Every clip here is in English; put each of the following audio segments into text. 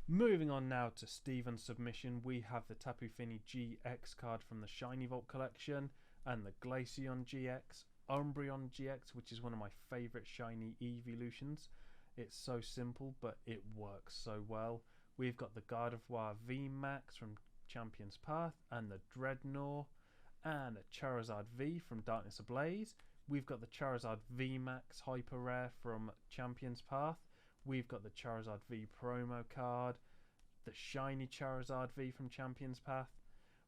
Moving on now to Steven's submission, we have the Tapu Fini GX card from the Shiny Vault collection, and the Glaceon GX, Umbreon GX, which is one of my favourite shiny evolutions. It's so simple, but it works so well. We've got the Gardevoir VMAX from Champion's Path, and the Dreadnought, and a Charizard V from Darkness Ablaze. We've got the Charizard VMAX Hyper Rare from Champion's Path. We've got the Charizard V promo card, the shiny Charizard V from Champion's Path.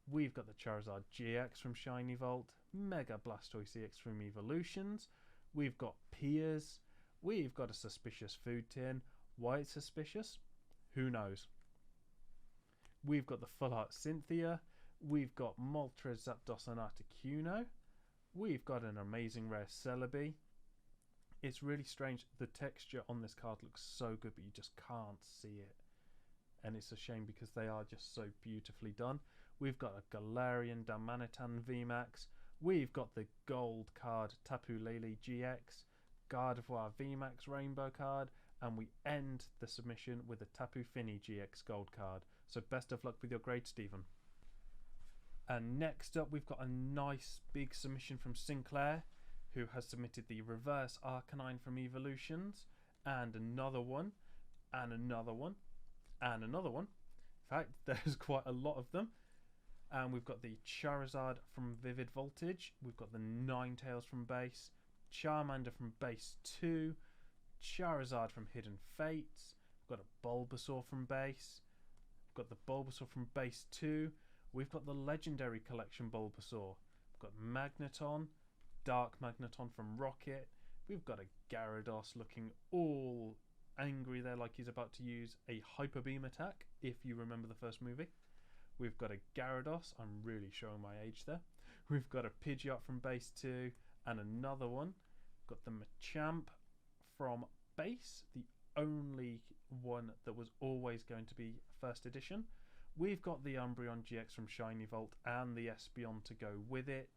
We've got the Charizard GX from Shiny Vault, Mega Blastoise EX from Evolutions. We've got Piers. We've got a Suspicious Food Tin. Why it's suspicious? Who knows? We've got the Full Art Cynthia. We've got Moltres, Zapdos and Articuno. We've got an amazing rare Celebi. It's really strange. The texture on this card looks so good, but you just can't see it. And it's a shame because they are just so beautifully done. We've got a Galarian Damanitan VMAX. We've got the gold card Tapu Lele GX, Gardevoir VMAX Rainbow card, and we end the submission with a Tapu Fini GX gold card. So best of luck with your grade, Stephen. And next up, we've got a nice big submission from Sinclair, who has submitted the Reverse Arcanine from Evolutions, and another one, and another one, and another one. In fact, there's quite a lot of them. And we've got the Charizard from Vivid Voltage, we've got the Ninetales from base, Charmander from base 2, Charizard from Hidden Fates, we've got a Bulbasaur from base, we've got the Bulbasaur from base 2, we've got the Legendary Collection Bulbasaur, we've got Magneton, Dark Magneton from Rocket, we've got a Gyarados looking all angry there like he's about to use a Hyper Beam attack, if you remember the first movie. We've got a Gyarados, I'm really showing my age there. We've got a Pidgeot from base 2 and another one. We've got the Machamp from base, the only one that was always going to be first edition. We've got the Umbreon GX from Shiny Vault and the Espeon to go with it.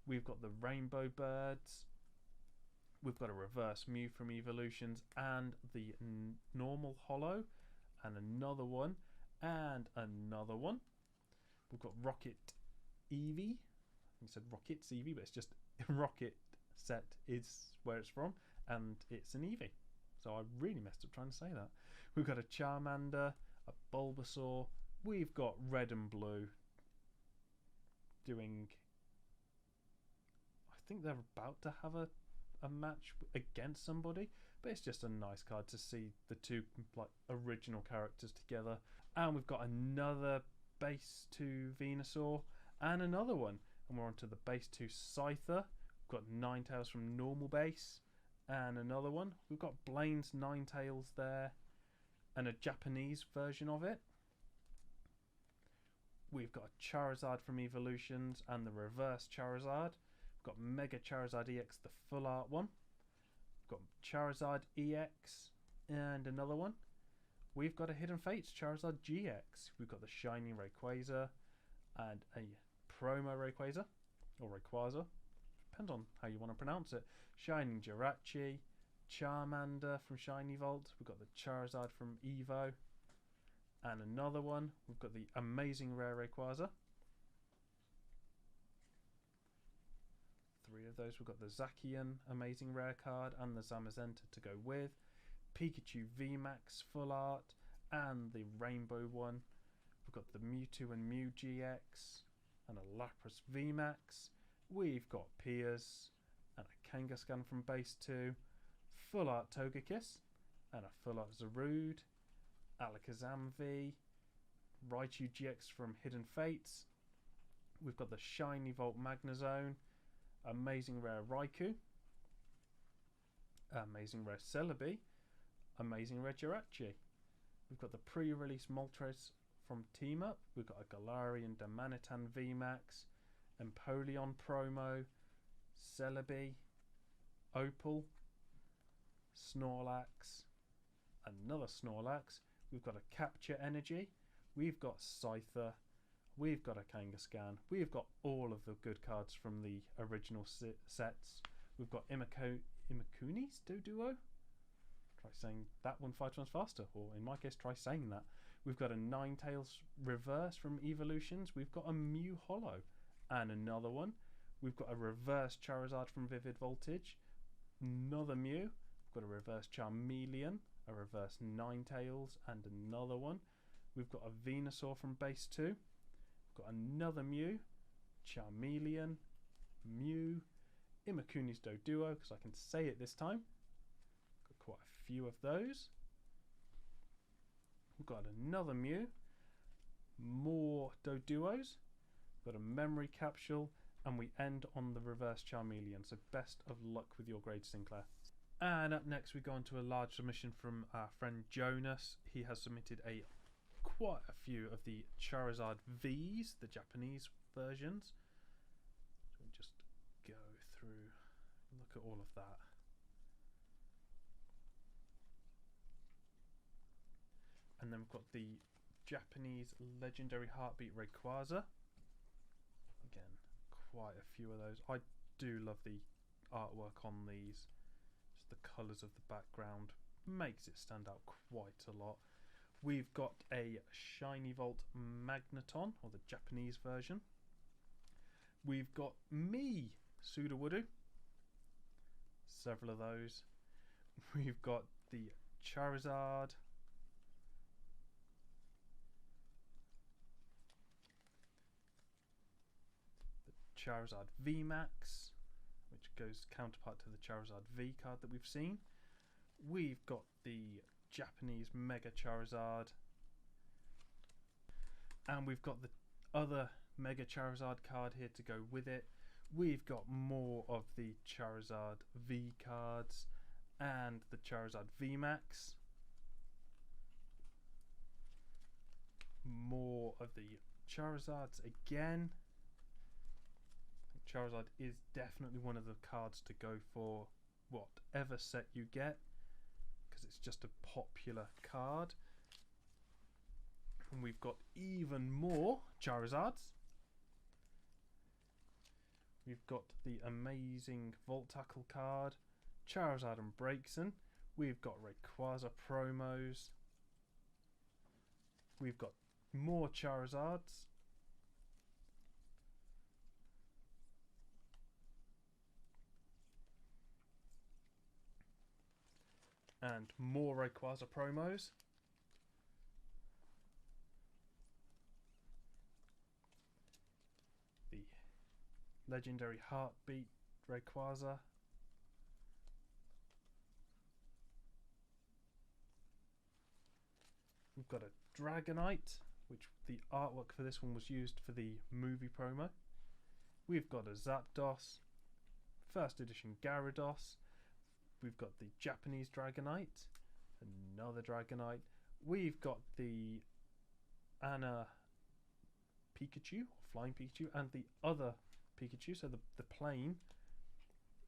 We've got the Rainbow Birds. We've got a Reverse Mew from Evolutions and the normal Holo, and another one, and another one. We've got Rocket Eevee. I think I said Rocket's Eevee, but it's just Rocket set is where it's from, and it's an Eevee. So I really messed up trying to say that. We've got a Charmander, a Bulbasaur. We've got Red and Blue doing... I think they're about to have a match against somebody, but it's just a nice card to see the two like original characters together. And we've got another base 2 Venusaur and another one, and we're on to the base 2 Scyther. We've got Ninetales from normal base and another one. We've got Blaine's Ninetales there and a Japanese version of it. We've got a Charizard from Evolutions and the reverse Charizard. We've got Mega Charizard EX, the full art one. We've got Charizard EX and another one. We've got a Hidden Fates Charizard GX. We've got the Shiny Rayquaza and a Promo Rayquaza, or Rayquaza, depends on how you want to pronounce it. Shining Jirachi, Charmander from Shiny Vault. We've got the Charizard from Evo and another one. We've got the Amazing Rare Rayquaza. 3 of those. We've got the Zacian Amazing Rare card and the Zamazenta to go with. Pikachu VMAX Full Art and the Rainbow one. We've got the Mewtwo and Mew GX and a Lapras VMAX. We've got Piers and a Kangaskhan from base 2. Full Art Togekiss and a Full Art Zarude. Alakazam V. Raichu GX from Hidden Fates. We've got the Shiny Vault Magnezone. Amazing Rare Raikou. Amazing Rare Celebi. Amazing Rare Jirachi. We've got the pre-release Moltres from Team Up. We've got a Galarian Damanitan VMAX, Empoleon Promo, Celebi, Opal, Snorlax, another Snorlax. We've got a Capture Energy. We've got Scyther. We've got a Kangaskhan. We've got all of the good cards from the original sets. We've got Imakuni's Doduo. Try saying that one 5 times faster, or in my case, try saying that. We've got a Ninetales reverse from Evolutions. We've got a Mew Holo and another one. We've got a reverse Charizard from Vivid Voltage, another Mew. We've got a reverse Charmeleon, a reverse Ninetales, and another one. We've got a Venusaur from Base 2. We've got another Mew, Charmeleon, Mew, Imakuni's Doduo, because I can say it this time. Got quite a few of those. We've got another Mew, more Doduos, got a memory capsule, and we end on the reverse Charmeleon. So best of luck with your grade, Sinclair. And up next we go on to a large submission from our friend Jonas. He has submitted quite a few of the Charizard Vs, the Japanese versions. So we'll just go through, look at all of that. And then we've got the Japanese Legendary Heartbeat Rayquaza. Again, quite a few of those. I do love the artwork on these. Just the colours of the background makes it stand out quite a lot. We've got a Shiny Volt Magneton, or the Japanese version. We've got me Sudowoodo. Several of those. We've got the Charizard. Charizard VMAX, which goes counterpart to the Charizard V card that we've seen. We've got the Japanese Mega Charizard, and we've got the other Mega Charizard card here to go with it. We've got more of the Charizard V cards and the Charizard VMAX. More of the Charizards again. Charizard is definitely one of the cards to go for whatever set you get, because it's just a popular card. And we've got even more Charizards. We've got the amazing Volt Tackle card, Charizard and Braixen. We've got Rayquaza promos. We've got more Charizards. And more Rayquaza promos. The Legendary Heartbeat Rayquaza. We've got a Dragonite, which the artwork for this one was used for the movie promo. We've got a Zapdos, first edition Gyarados. We've got the Japanese Dragonite, another Dragonite. We've got the Anna Pikachu, or Flying Pikachu, and the other Pikachu. So the plane,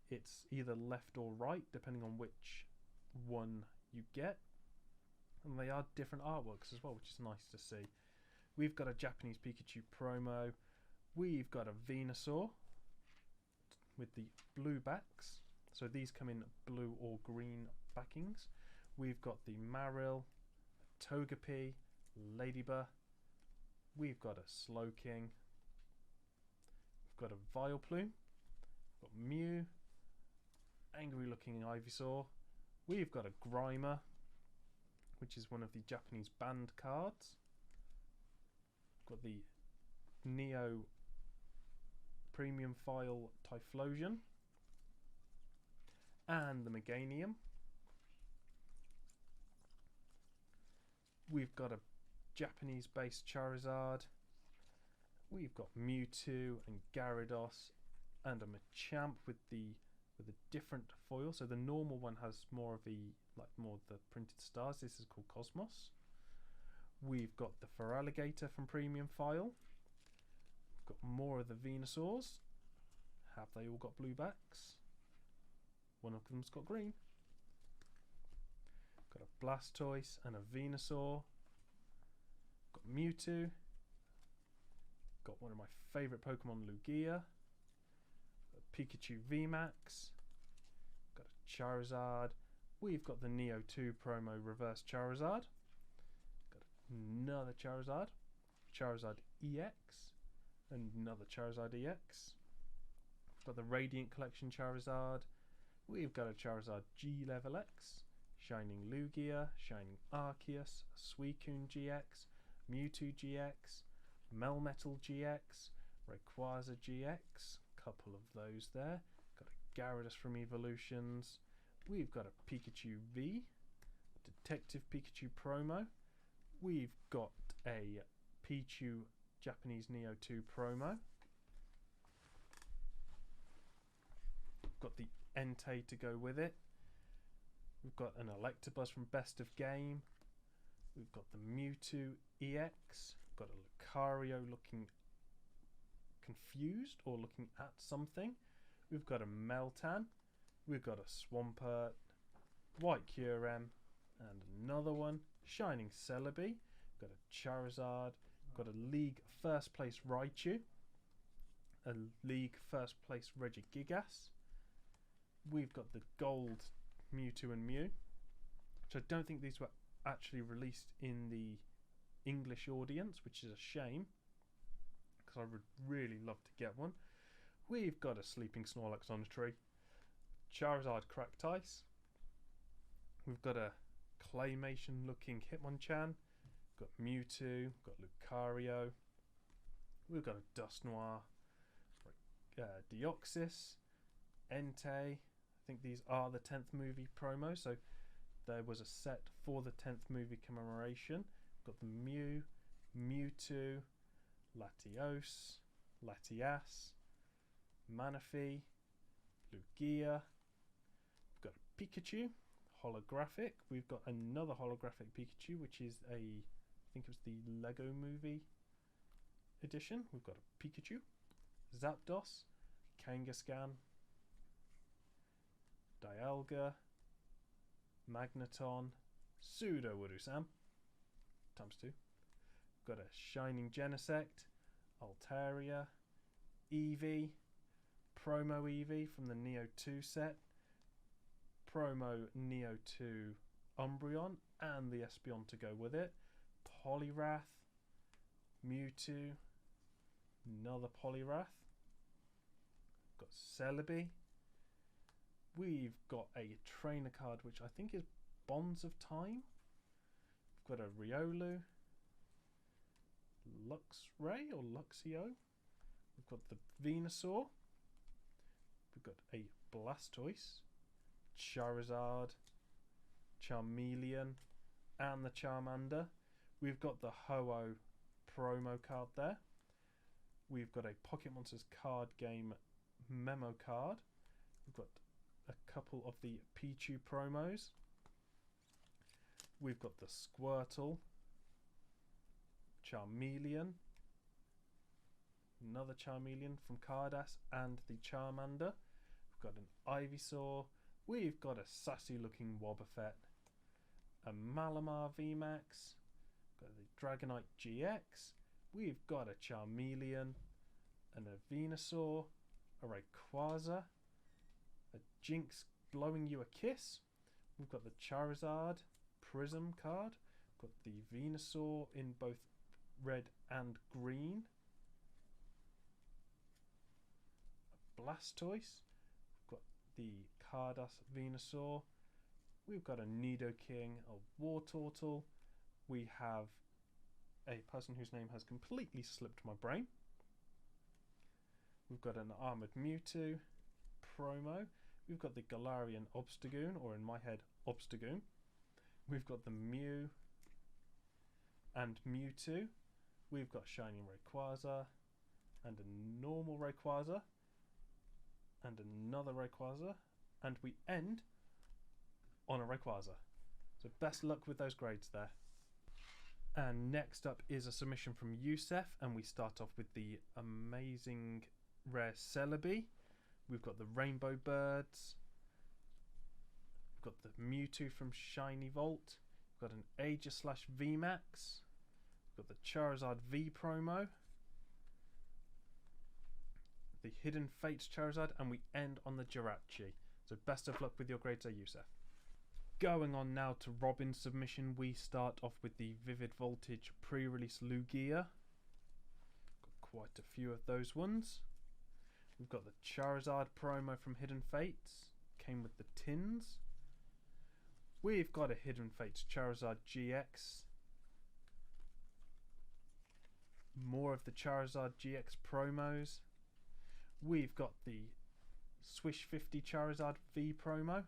it's either left or right, depending on which one you get. And they are different artworks as well, which is nice to see. We've got a Japanese Pikachu promo. We've got a Venusaur with the blue backs. So these come in blue or green backings. We've got the Marill, Togepi, Ladybird. We've got a Slowking. We've got a Vileplume. We've got Mew. Angry looking Ivysaur. We've got a Grimer, which is one of the Japanese banned cards. We've got the Neo Premium File Typhlosion. And the Meganium. We've got a Japanese based Charizard. We've got Mewtwo and Gyarados and a Machamp with a different foil. So the normal one has more of the printed stars. This is called Cosmos. We've got the Feraligatr from Premium File. We've got more of the Venusaurs. Have they all got blue backs? One of them's got green. Got a Blastoise and a Venusaur. Got Mewtwo. Got one of my favourite Pokemon, Lugia. Got a Pikachu VMAX. Got a Charizard. We've got the Neo 2 promo reverse Charizard. Got another Charizard, Charizard EX, another Charizard EX. We've got the Radiant Collection Charizard. We've got a Charizard G Level X, Shining Lugia, Shining Arceus, Suicune GX, Mewtwo GX, Melmetal GX, Rayquaza GX, couple of those there. Got a Gyarados from Evolutions. We've got a Pikachu V, Detective Pikachu promo. We've got a Pichu Japanese Neo 2 promo. Got the Entei to go with it. We've got an Electabuzz from Best of Game. We've got the Mewtwo EX. We've got a Lucario looking confused or looking at something. We've got a Meltan. We've got a Swampert, White Cure M, and another one. Shining Celebi. Got a Charizard. Got a League First Place Raichu. A League First Place Regigigas. We've got the Gold Mewtwo and Mew, which I don't think these were actually released in the English audience, which is a shame, because I would really love to get one. We've got a Sleeping Snorlax on a tree. Charizard Cracked Ice. We've got a claymation looking Hitmonchan. We've got Mewtwo. We've got Lucario. We've got a Dusknoir. Deoxys. Entei. I think these are the 10th movie promo, so there was a set for the 10th movie commemoration. We've got the Mew, Mewtwo, Latios, Latias, Manaphy, Lugia. We've got a Pikachu, holographic. We've got another holographic Pikachu, which is I think it was the Lego movie edition. We've got a Pikachu, Zapdos, Kangaskhan, Dialga, Magneton, Sudowoodo-san, times 2. We've got a Shining Genesect, Altaria, Eevee, Promo Eevee from the Neo 2 set, Promo Neo 2 Umbreon and the Espeon to go with it, Poliwrath, Mewtwo, another Poliwrath, got Celebi. We've got a trainer card which I think is Bonds of Time. We've got a Riolu, Luxray or Luxio. We've got the Venusaur. We've got a Blastoise, Charizard, Charmeleon, and the Charmander. We've got the Ho-Oh promo card there. We've got a Pocket Monsters card game memo card. We've got a couple of the Pichu promos. We've got the Squirtle, Charmeleon, another Charmeleon from Cardass, and the Charmander. We've got an Ivysaur. We've got a sassy looking Wobbuffet, a Malamar VMAX, got the Dragonite GX. We've got a Charmeleon, and a Venusaur, a Rayquaza, a Jinx blowing you a kiss. We've got the Charizard Prism card. Got the Venusaur in both red and green. A Blastoise. We've got the Cardass Venusaur. We've got a Nidoking, a Wartortle. We have a person whose name has completely slipped my brain. We've got an Armoured Mewtwo promo. We've got the Galarian Obstagoon, or in my head, Obstagoon. We've got the Mew and Mewtwo. We've got Shining Rayquaza and a normal Rayquaza and another Rayquaza, and we end on a Rayquaza. So best luck with those grades there. And next up is a submission from Yousef, and we start off with the amazing rare Celebi. We've got the Rainbow Birds. We've got the Mewtwo from Shiny Vault. We've got an Aegis / VMAX. We've got the Charizard V promo. The Hidden Fates Charizard, and we end on the Jirachi. So best of luck with your grades there, Yousef. Going on now to Robin's submission, we start off with the Vivid Voltage pre-release LUGIA. Got quite a few of those ones. We've got the Charizard promo from Hidden Fates, came with the tins. We've got a Hidden Fates Charizard GX. More of the Charizard GX promos. We've got the Swish 50 Charizard V promo.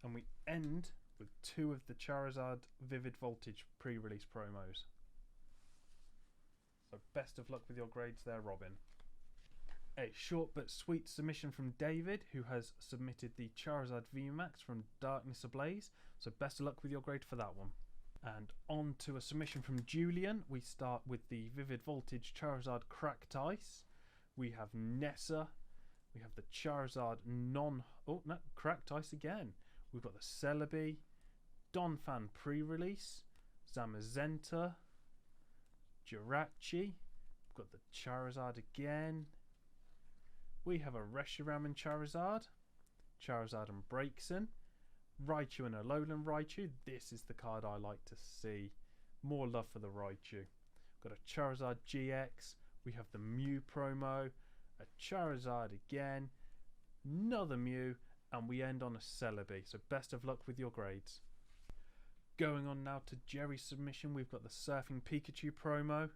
And we end with 2 of the Charizard Vivid Voltage pre-release promos. So best of luck with your grades there, Robin. A short but sweet submission from David, who has submitted the Charizard VMAX from Darkness Ablaze. So best of luck with your grade for that one. And on to a submission from Julian. We start with the Vivid Voltage Charizard Cracked Ice. We have Nessa. We have the Charizard Cracked Ice again. We've got the Celebi, Donphan pre-release, Zamazenta, Jirachi. We've got the Charizard again. We have a Reshiram and Charizard, Charizard and Braixen, Raichu and Alolan Raichu. This is the card I like to see. More love for the Raichu. Got a Charizard GX. We have the Mew promo, a Charizard again, another Mew, and we end on a Celebi. So best of luck with your grades. Going on now to Gery's submission, we've got the Surfing Pikachu promo.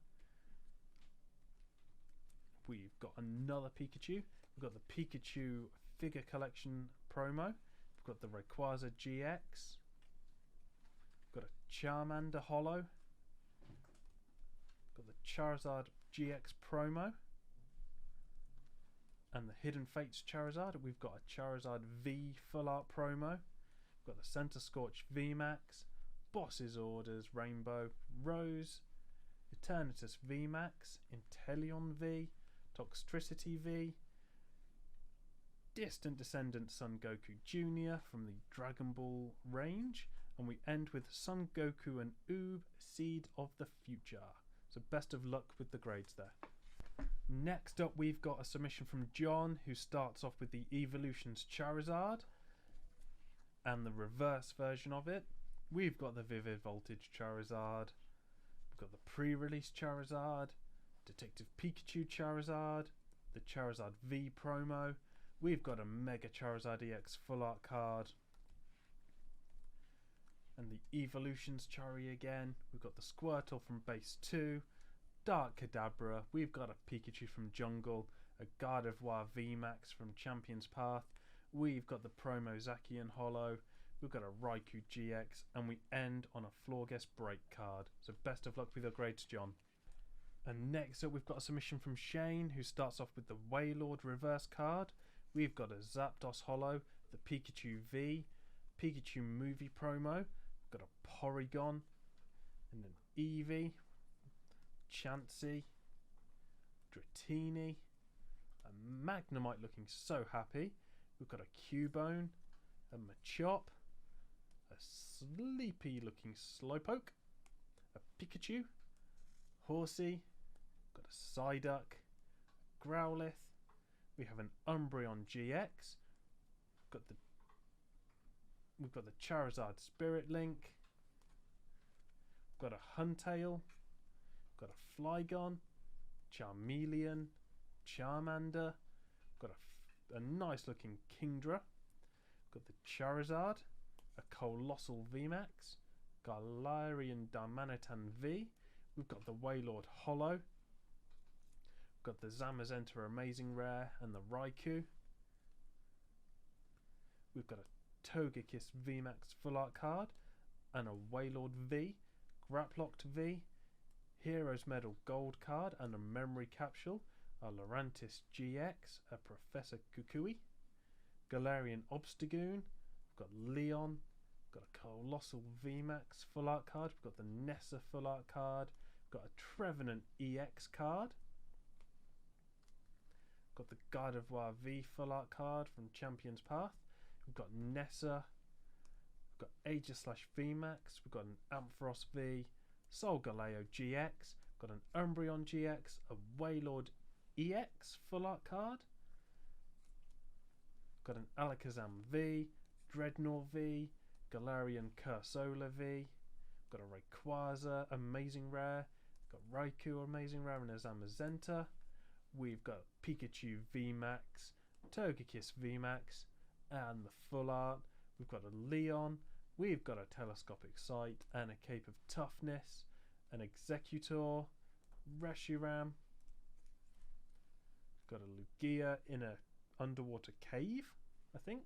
We've got another Pikachu. We've got the Pikachu figure collection promo. We've got the Rayquaza GX. We've got a Charmander holo. Got the Charizard GX promo. And the Hidden Fates Charizard. We've got a Charizard V full art promo. We've got the Center Scorch VMAX, Boss's Orders Rainbow, Rose, Eternatus VMAX, Inteleon V, Toxtricity V, Distant Descendant Son Goku Jr. from the Dragon Ball range, and we end with Son Goku and Oob, Seed of the Future. So best of luck with the grades there. Next up, we've got a submission from John, who starts off with the Evolutions Charizard and the reverse version of it. We've got the Vivid Voltage Charizard, we've got the pre-release Charizard, Detective Pikachu Charizard, the Charizard V promo. We've got a Mega Charizard EX full art card, and the Evolutions Chari again. We've got the Squirtle from base 2, Dark Kadabra. We've got a Pikachu from Jungle, a Gardevoir VMAX from Champion's Path. We've got the promo Zacian holo. We've got a Raikou GX, and we end on a Florges break card. So best of luck with your grades, John. And next up, we've got a submission from Shayne, who starts off with the Wailord reverse card. We've got a Zapdos holo, the Pikachu V, Pikachu movie promo. We've got a Porygon, and an Eevee, Chansey, Dratini, a Magnemite looking so happy. We've got a Cubone, a Machop, a sleepy looking Slowpoke, a Pikachu, Horsey, got a Psyduck, Growlithe. We have an Umbreon GX. We've got the Charizard Spirit Link. We've got a Huntail. Got a Flygon, Charmeleon, Charmander. Got a nice looking Kingdra. Got the Charizard, a Colossal VMAX, Galarian Darmanitan V. We've got the Wailord holo. We've got the Zamazenta Amazing Rare and the Raikou. We've got a Togekiss VMAX full art card and a Wailord V, Graplocked V, Heroes Medal Gold card and a Memory Capsule, a Lurantis GX, a Professor Kukui, Galarian Obstagoon. We've got Leon, got a Colossal VMAX full art card. We've got the Nessa full art card. We've got a Trevenant EX card. Got the Gardevoir V full art card from Champion's Path. We've got Nessa. We've got Aegislash VMAX. We've got an Ampharos V, Solgaleo GX. Got an Umbreon GX, a Wailord EX full art card. Got an Alakazam V, Dreadnought V, Galarian Cursola V. Got a Rayquaza, amazing rare. Got Raikou, amazing rare, and a Zamazenta. We've got Pikachu VMAX, Togekiss VMAX, and the full art. We've got a Leon. We've got a Telescopic Sight and a Cape of Toughness, an Executor, Reshiram. Got a Lugia in a underwater cave, I think.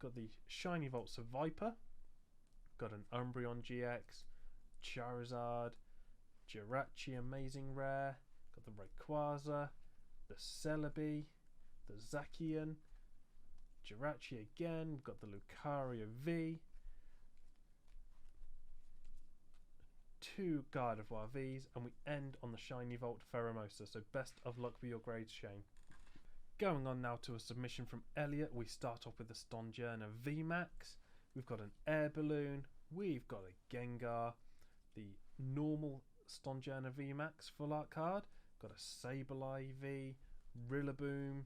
Got the Shiny Volts of Viper. Got an Umbreon GX, Charizard, Jirachi, amazing rare. Got the Rayquaza, the Celebi, the Zacian, Jirachi again. We've got the Lucario V. 2 Gardevoir Vs, and we end on the Shiny Volt Pheromosa. So best of luck with your grades, Shayne. Going on now to a submission from Elliott. We start off with the Stonjourner VMAX. We've got an Air Balloon. We've got a Gengar. The normal Stonjourner VMAX full art card. Got a Sableye V. Rillaboom.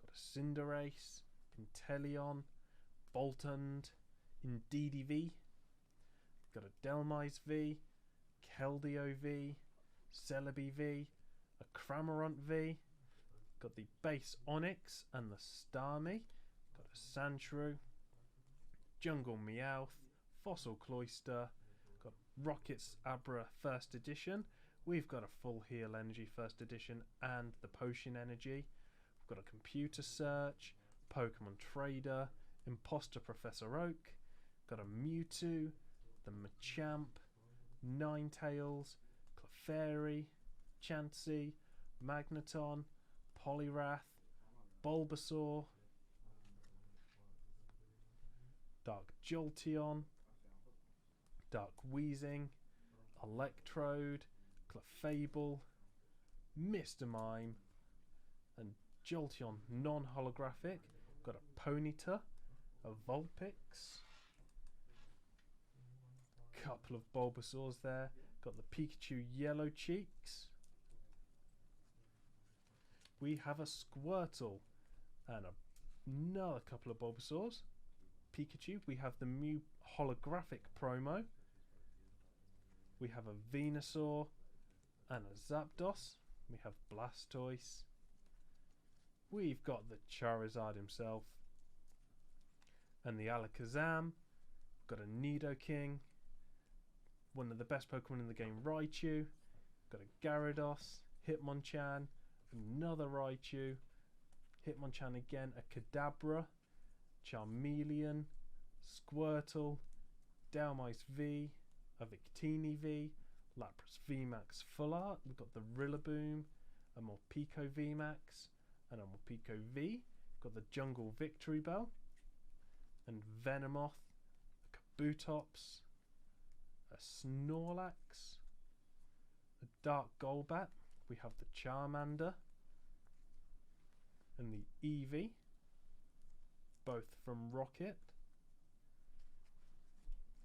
Got a Cinderace. Inteleon. Boltund. Indeedee V. Got a Delmise V. Keldeo V. Celebi V. A Cramorant V. Got the base Onyx and the Starmie. Got a Sandshrew. Jungle Meowth. Fossil Cloyster. Got Rockets Abra First Edition. We've got a Full Heal Energy First Edition and the Potion Energy. We've got a Computer Search. Pokemon Trader. Imposter Professor Oak. Got a Mewtwo. The Machamp. Ninetales. Clefairy. Chansey. Magneton. Poliwrath. Bulbasaur. Dark Jolteon. Dark Weezing. Electrode. Clefable. Mr. Mime. And Jolteon non-holographic. Got a Ponyta. A Vulpix. Couple of Bulbasaurs there. Got the Pikachu Yellow Cheeks. We have a Squirtle and another couple of Bulbasaurs. Pikachu. We have the Mew holographic promo. We have a Venusaur and a Zapdos. We have Blastoise. We've got the Charizard himself and the Alakazam. Got a Nidoking. One of the best Pokemon in the game, Raichu. Got a Gyarados. Hitmonchan. Another Raichu. Hitmonchan again. A Kadabra. Charmeleon. Squirtle. Dhelmise V. A Victini V. Lapras VMAX Full Art. We've got the Rillaboom. A Morpeko VMAX. And a Morpeko V. Got the Jungle Victory Bell. And Venomoth. A Kabutops. A Snorlax. A Dark Golbat. We have the Charmander and the Eevee, both from Rocket.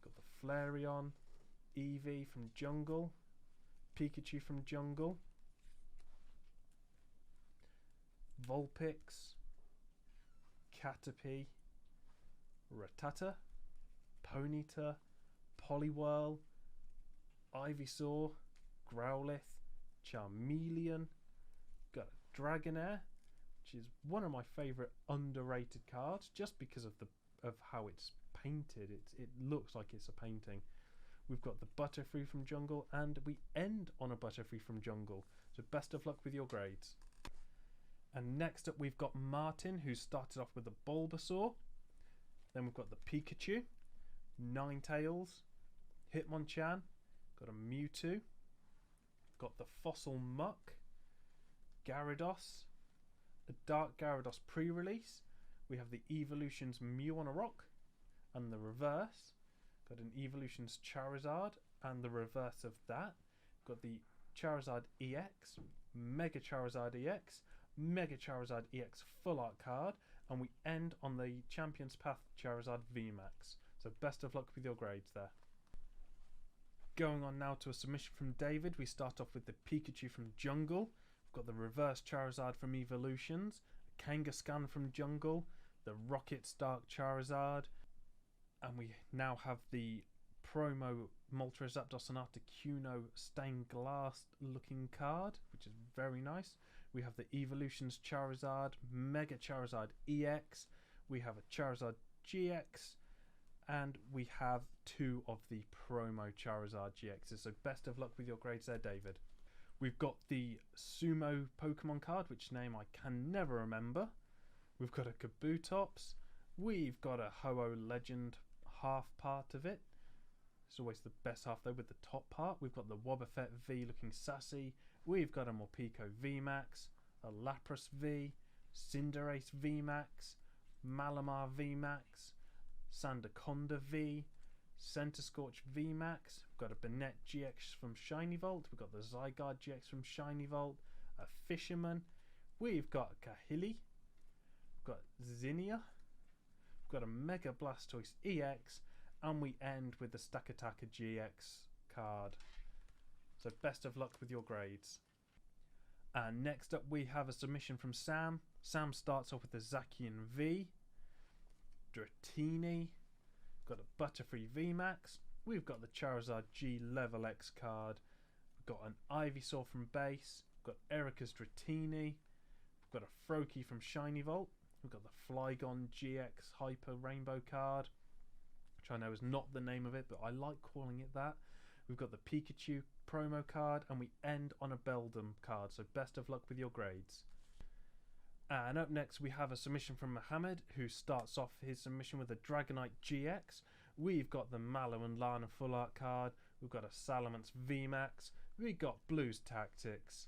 Got the Flareon, Eevee from Jungle, Pikachu from Jungle, Vulpix, Caterpie, Rattata, Ponyta, Poliwhirl, Ivysaur, Growlithe, Charmeleon. Got a Dragonair, which is one of my favourite underrated cards just because of how it's painted. It looks like it's a painting. We've got the Butterfree from Jungle, and we end on a Butterfree from Jungle. So best of luck with your grades. And next up we've got Martyn, who started off with a Bulbasaur. Then we've got the Pikachu, Ninetales, Hitmonchan, got a Mewtwo, got the Fossil Muck, Gyarados, a Dark Gyarados pre-release. We have the Evolutions Mew on a Rock, and the reverse. Got an Evolutions Charizard, and the reverse of that. Got the Charizard EX, Mega Charizard EX, Mega Charizard EX Full Art card, and we end on the Champion's Path Charizard VMAX. So best of luck with your grades there. Going on now to a submission from David. We start off with the Pikachu from Jungle. We've got the reverse Charizard from Evolutions, a Kangaskhan from Jungle, the Rocket Stark Charizard, and we now have the promo Moltres Zapdos and Articuno stained glass looking card, which is very nice. We have the Evolutions Charizard, Mega Charizard EX, we have a Charizard GX, and we have 2 of the promo Charizard GXs. So best of luck with your grades there, David. We've got the Sumo Pokemon card, which name I can never remember. We've got a Kabutops. We've got a Ho-Oh Legend half part of it. It's always the best half though with the top part. We've got the Wobbuffet V looking sassy. We've got a Morpeko VMAX, a Lapras V, Cinderace VMAX, Malamar VMAX, Sandaconda V, Centiskorch VMAX. We've got a Banette GX from Shiny Vault. We've got the Zygarde GX from Shiny Vault, a Fisherman. We've got a Kahili. We've got Zinnia. We've got a Mega Blastoise EX. And we end with the Stakataka GX card. So best of luck with your grades. And next up we have a submission from Sam. Sam starts off with the Zacian V, Dratini, got a Butterfree VMAX, we've got the Charizard G Level X card, we've got an Ivysaur from base, we've got Erica's Dratini, we've got a Froakie from Shiny Vault, we've got the Flygon GX Hyper Rainbow card, which I know is not the name of it, but I like calling it that. We've got the Pikachu promo card, and we end on a Beldum card, so best of luck with your grades. And up next we have a submission from Muhammed, who starts off his submission with a Dragonite GX. We've got the Mallow and Lana Full Art card, we've got a Salamence VMAX, we've got Blues Tactics,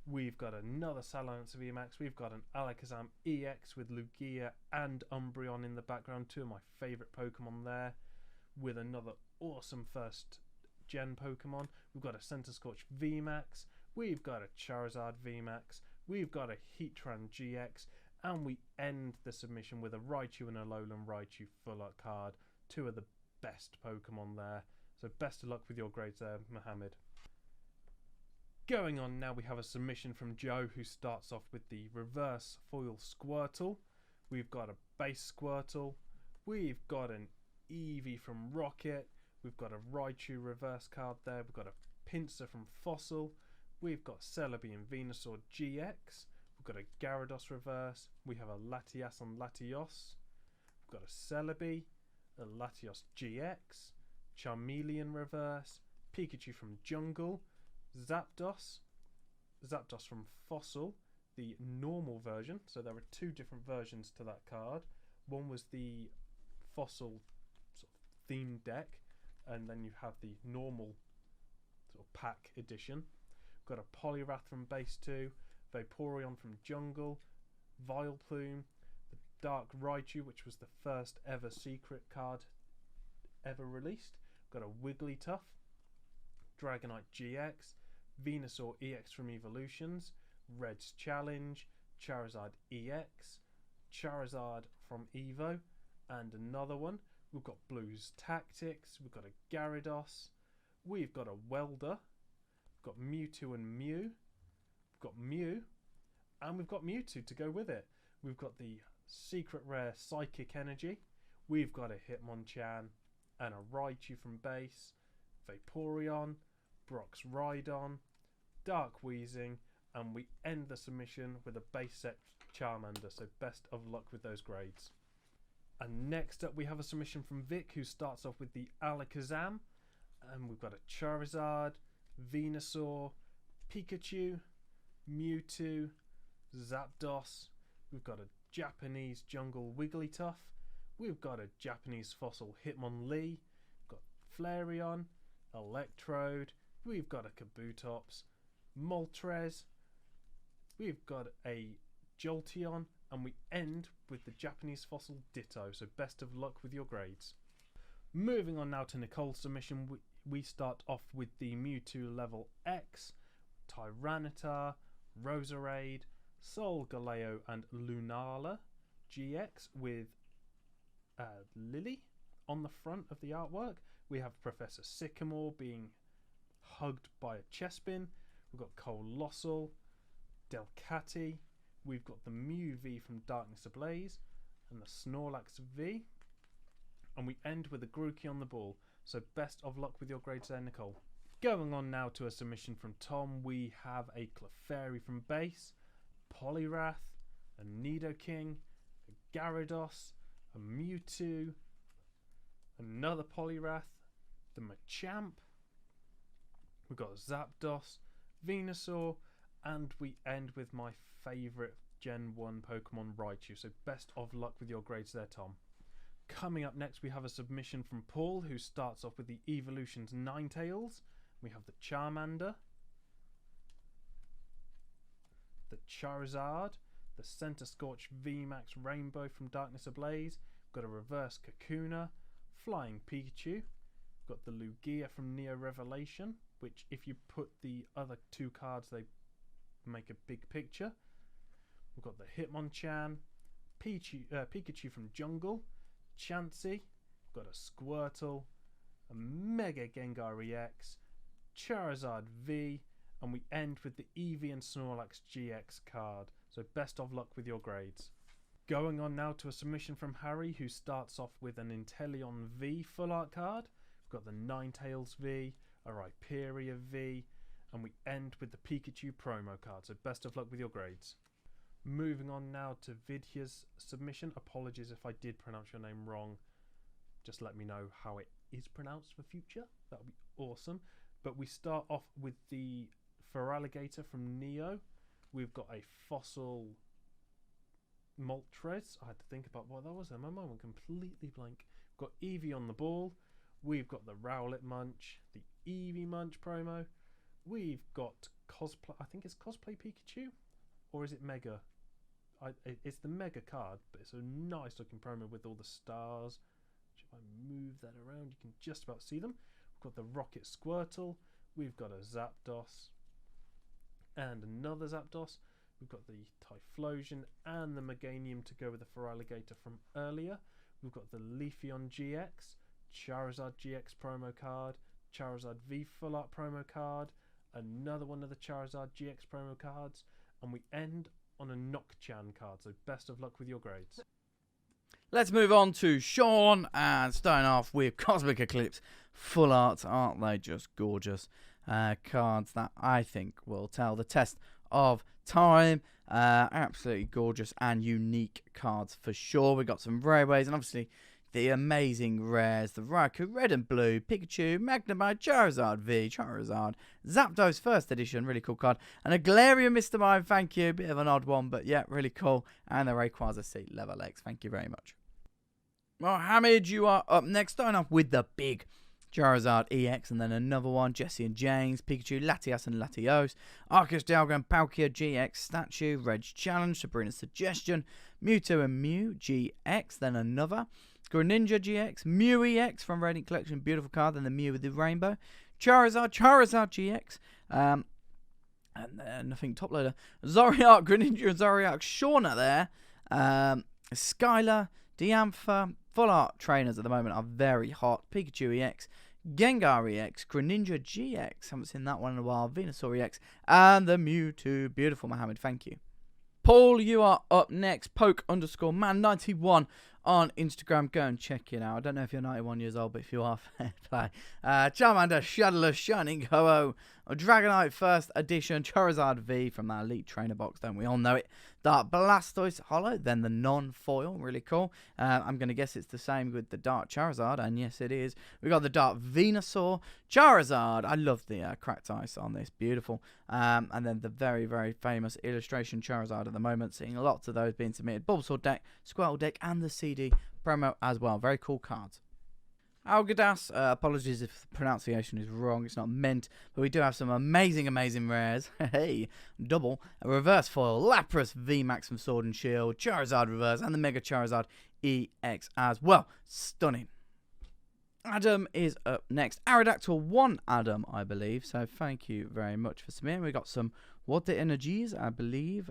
we've got another Salamence VMAX, we've got an Alakazam EX with Lugia and Umbreon in the background, 2 of my favourite Pokemon there, with another awesome first gen Pokemon. We've got a Centiskorch VMAX, we've got a Charizard VMAX, we've got a Heatran GX, and we end the submission with a Raichu and a Alolan Raichu Full Art card, 2 of the best Pokemon there. So best of luck with your grades there, Muhammad. Going on now, we have a submission from Joe, who starts off with the reverse foil Squirtle. We've got a base Squirtle, we've got an Eevee from Rocket, we've got a Raichu reverse card there, we've got a Pinsir from Fossil, we've got Celebi and Venusaur GX, we've got a Gyarados reverse, we have a Latias and Latios, we've got a Celebi, a Latios GX, Charmeleon reverse, Pikachu from Jungle, Zapdos from Fossil, the normal version, so there are 2 different versions to that card. One was the Fossil sort of themed deck, and then you have the normal sort of pack edition. Got a Poliwrath from base 2, Vaporeon from Jungle, Vileplume, the Dark Raichu, which was the first ever secret card ever released. Got a Wigglytuff, Dragonite GX, Venusaur EX from Evolutions, Red's Challenge, Charizard EX, Charizard from Evo, and another one. We've got Blues Tactics, we've got a Gyarados, we've got a Welder, we've got Mewtwo and Mew, we've got Mew, and we've got Mewtwo to go with it. We've got the secret rare Psychic Energy, we've got a Hitmonchan, and a Raichu from base, Vaporeon, Brock's Rhydon, Dark Weezing, and we end the submission with a base set Charmander, so best of luck with those grades. And next up we have a submission from Vic, who starts off with the Alakazam, and we've got a Charizard, Venusaur, Pikachu, Mewtwo, Zapdos, we've got a Japanese Jungle Wigglytuff, we've got a Japanese Fossil Hitmonlee, we've got Flareon, Electrode, we've got a Kabutops, Moltres, we've got a Jolteon, and we end with the Japanese Fossil Ditto, so best of luck with your grades. Moving on now to Nicole's submission, we start off with the Mewtwo Level X, Tyranitar, Roserade, Solgaleo and Lunala GX with Lily on the front of the artwork. We have Professor Sycamore being hugged by a Chespin. We've got Colossal, Delcatty. We've got the Mew V from Darkness Ablaze and the Snorlax V. And we end with a Grookey on the ball. So best of luck with your grades there, Nicole. Going on now to a submission from Tom, we have a Clefairy from base, Poliwrath, a Nidoking, a Gyarados, a Mewtwo, another Poliwrath, the Machamp, we've got Zapdos, Venusaur, and we end with my favourite Gen 1 Pokemon, Raichu. So best of luck with your grades there, Tom. Coming up next, we have a submission from Paul, who starts off with the Evolutions Ninetales. We have the Charmander, the Charizard, the Centiskorch VMAX Rainbow from Darkness Ablaze. We've got a Reverse Kakuna, Flying Pikachu. We've got the Lugia from Neo Revelation, which if you put the other two cards, they make a big picture. We've got the Hitmonchan, Pikachu from Jungle, Chansey. We've got a Squirtle, a Mega Gengar EX, Charizard V, and we end with the Eevee and Snorlax GX card. So best of luck with your grades. Going on now to a submission from Harry, who starts off with an Inteleon V full art card. We've got the Ninetales V, a Rhyperior V, and we end with the Pikachu promo card. So best of luck with your grades. Moving on now to Vidya's submission. Apologies if I did pronounce your name wrong. Just let me know how it is pronounced for future. That would be awesome. But we start off with the Feraligatr from Neo. We've got a Fossil Moltres. I had to think about what that was there. My mind went completely blank. We've got Eevee on the ball. We've got the Rowlet Munch, the Eevee Munch promo. We've got Cosplay. I think it's Cosplay Pikachu, or is it Mega? It's the Mega card, but it's a nice looking promo with all the stars. If I move that around, you can just about see them. We've got the Rocket Squirtle. We've got a Zapdos and another Zapdos. We've got the Typhlosion and the Meganium to go with the Feraligatr from earlier. We've got the Leafeon GX, Charizard GX promo card, Charizard V Full Art promo card, another one of the Charizard GX promo cards, and we end on a Nocturne card. So best of luck with your grades. Let's move on to Sean, and starting off with Cosmic Eclipse Full Art. Aren't they just gorgeous? Cards that I think will tell the test of time. Absolutely gorgeous and unique cards for sure. We got some rareways and obviously the amazing rares, the Raikou Red and Blue, Pikachu, Magnemite, Charizard V, Charizard, Zapdos First Edition, really cool card, and a Galarian Mr. Mime, thank you, bit of an odd one, but yeah, really cool, and the Rayquaza C Level X, thank you very much. Mohammed, you are up next, starting off with the big Charizard EX, and then another one, Jesse and James, Pikachu, Latias and Latios, Arceus, Dialga, Palkia, GX, Statue, Reg Challenge, Sabrina's Suggestion, Mewtwo and Mew, GX, then another, Greninja GX, Mew EX from Radiant Collection, beautiful card, then the Mew with the Rainbow, Charizard GX, and then I think top loader, Zoriark, Greninja, Zoriark, Shauna there, Skylar, Diantha, Full Art trainers at the moment are very hot, Pikachu EX, Gengar EX, Greninja GX, haven't seen that one in a while, Venusaur EX, and the Mewtwo, beautiful Mohammed, thank you. Paul, you are up next, Poke_man91 on Instagram, go and check it out. I don't know if you're 91 years old, but if you are, fair play. Charmander, Shadowless, Shining Ho-Oh, Dragonite First Edition, Charizard V from that Elite Trainer box, don't we all know it? Dark Blastoise Hollow, then the non-foil, really cool. I'm going to guess it's the same with the Dark Charizard, and yes it is. We got the Dark Venusaur, Charizard, I love the cracked ice on this, beautiful. And then the very, very famous Illustration Charizard at the moment, seeing lots of those being submitted. Bulbasaur deck, Squirtle deck, and the CD promo as well, very cool cards. Algadas, apologies if the pronunciation is wrong, it's not meant, but we do have some amazing rares. Hey, double, a reverse foil, Lapras VMAX from Sword and Shield, Charizard reverse, and the Mega Charizard EX as well. Stunning. Adam is up next. Aerodactyl 1 Adam, I believe, so thank you very much for submitting. We got some Water Energies, I believe,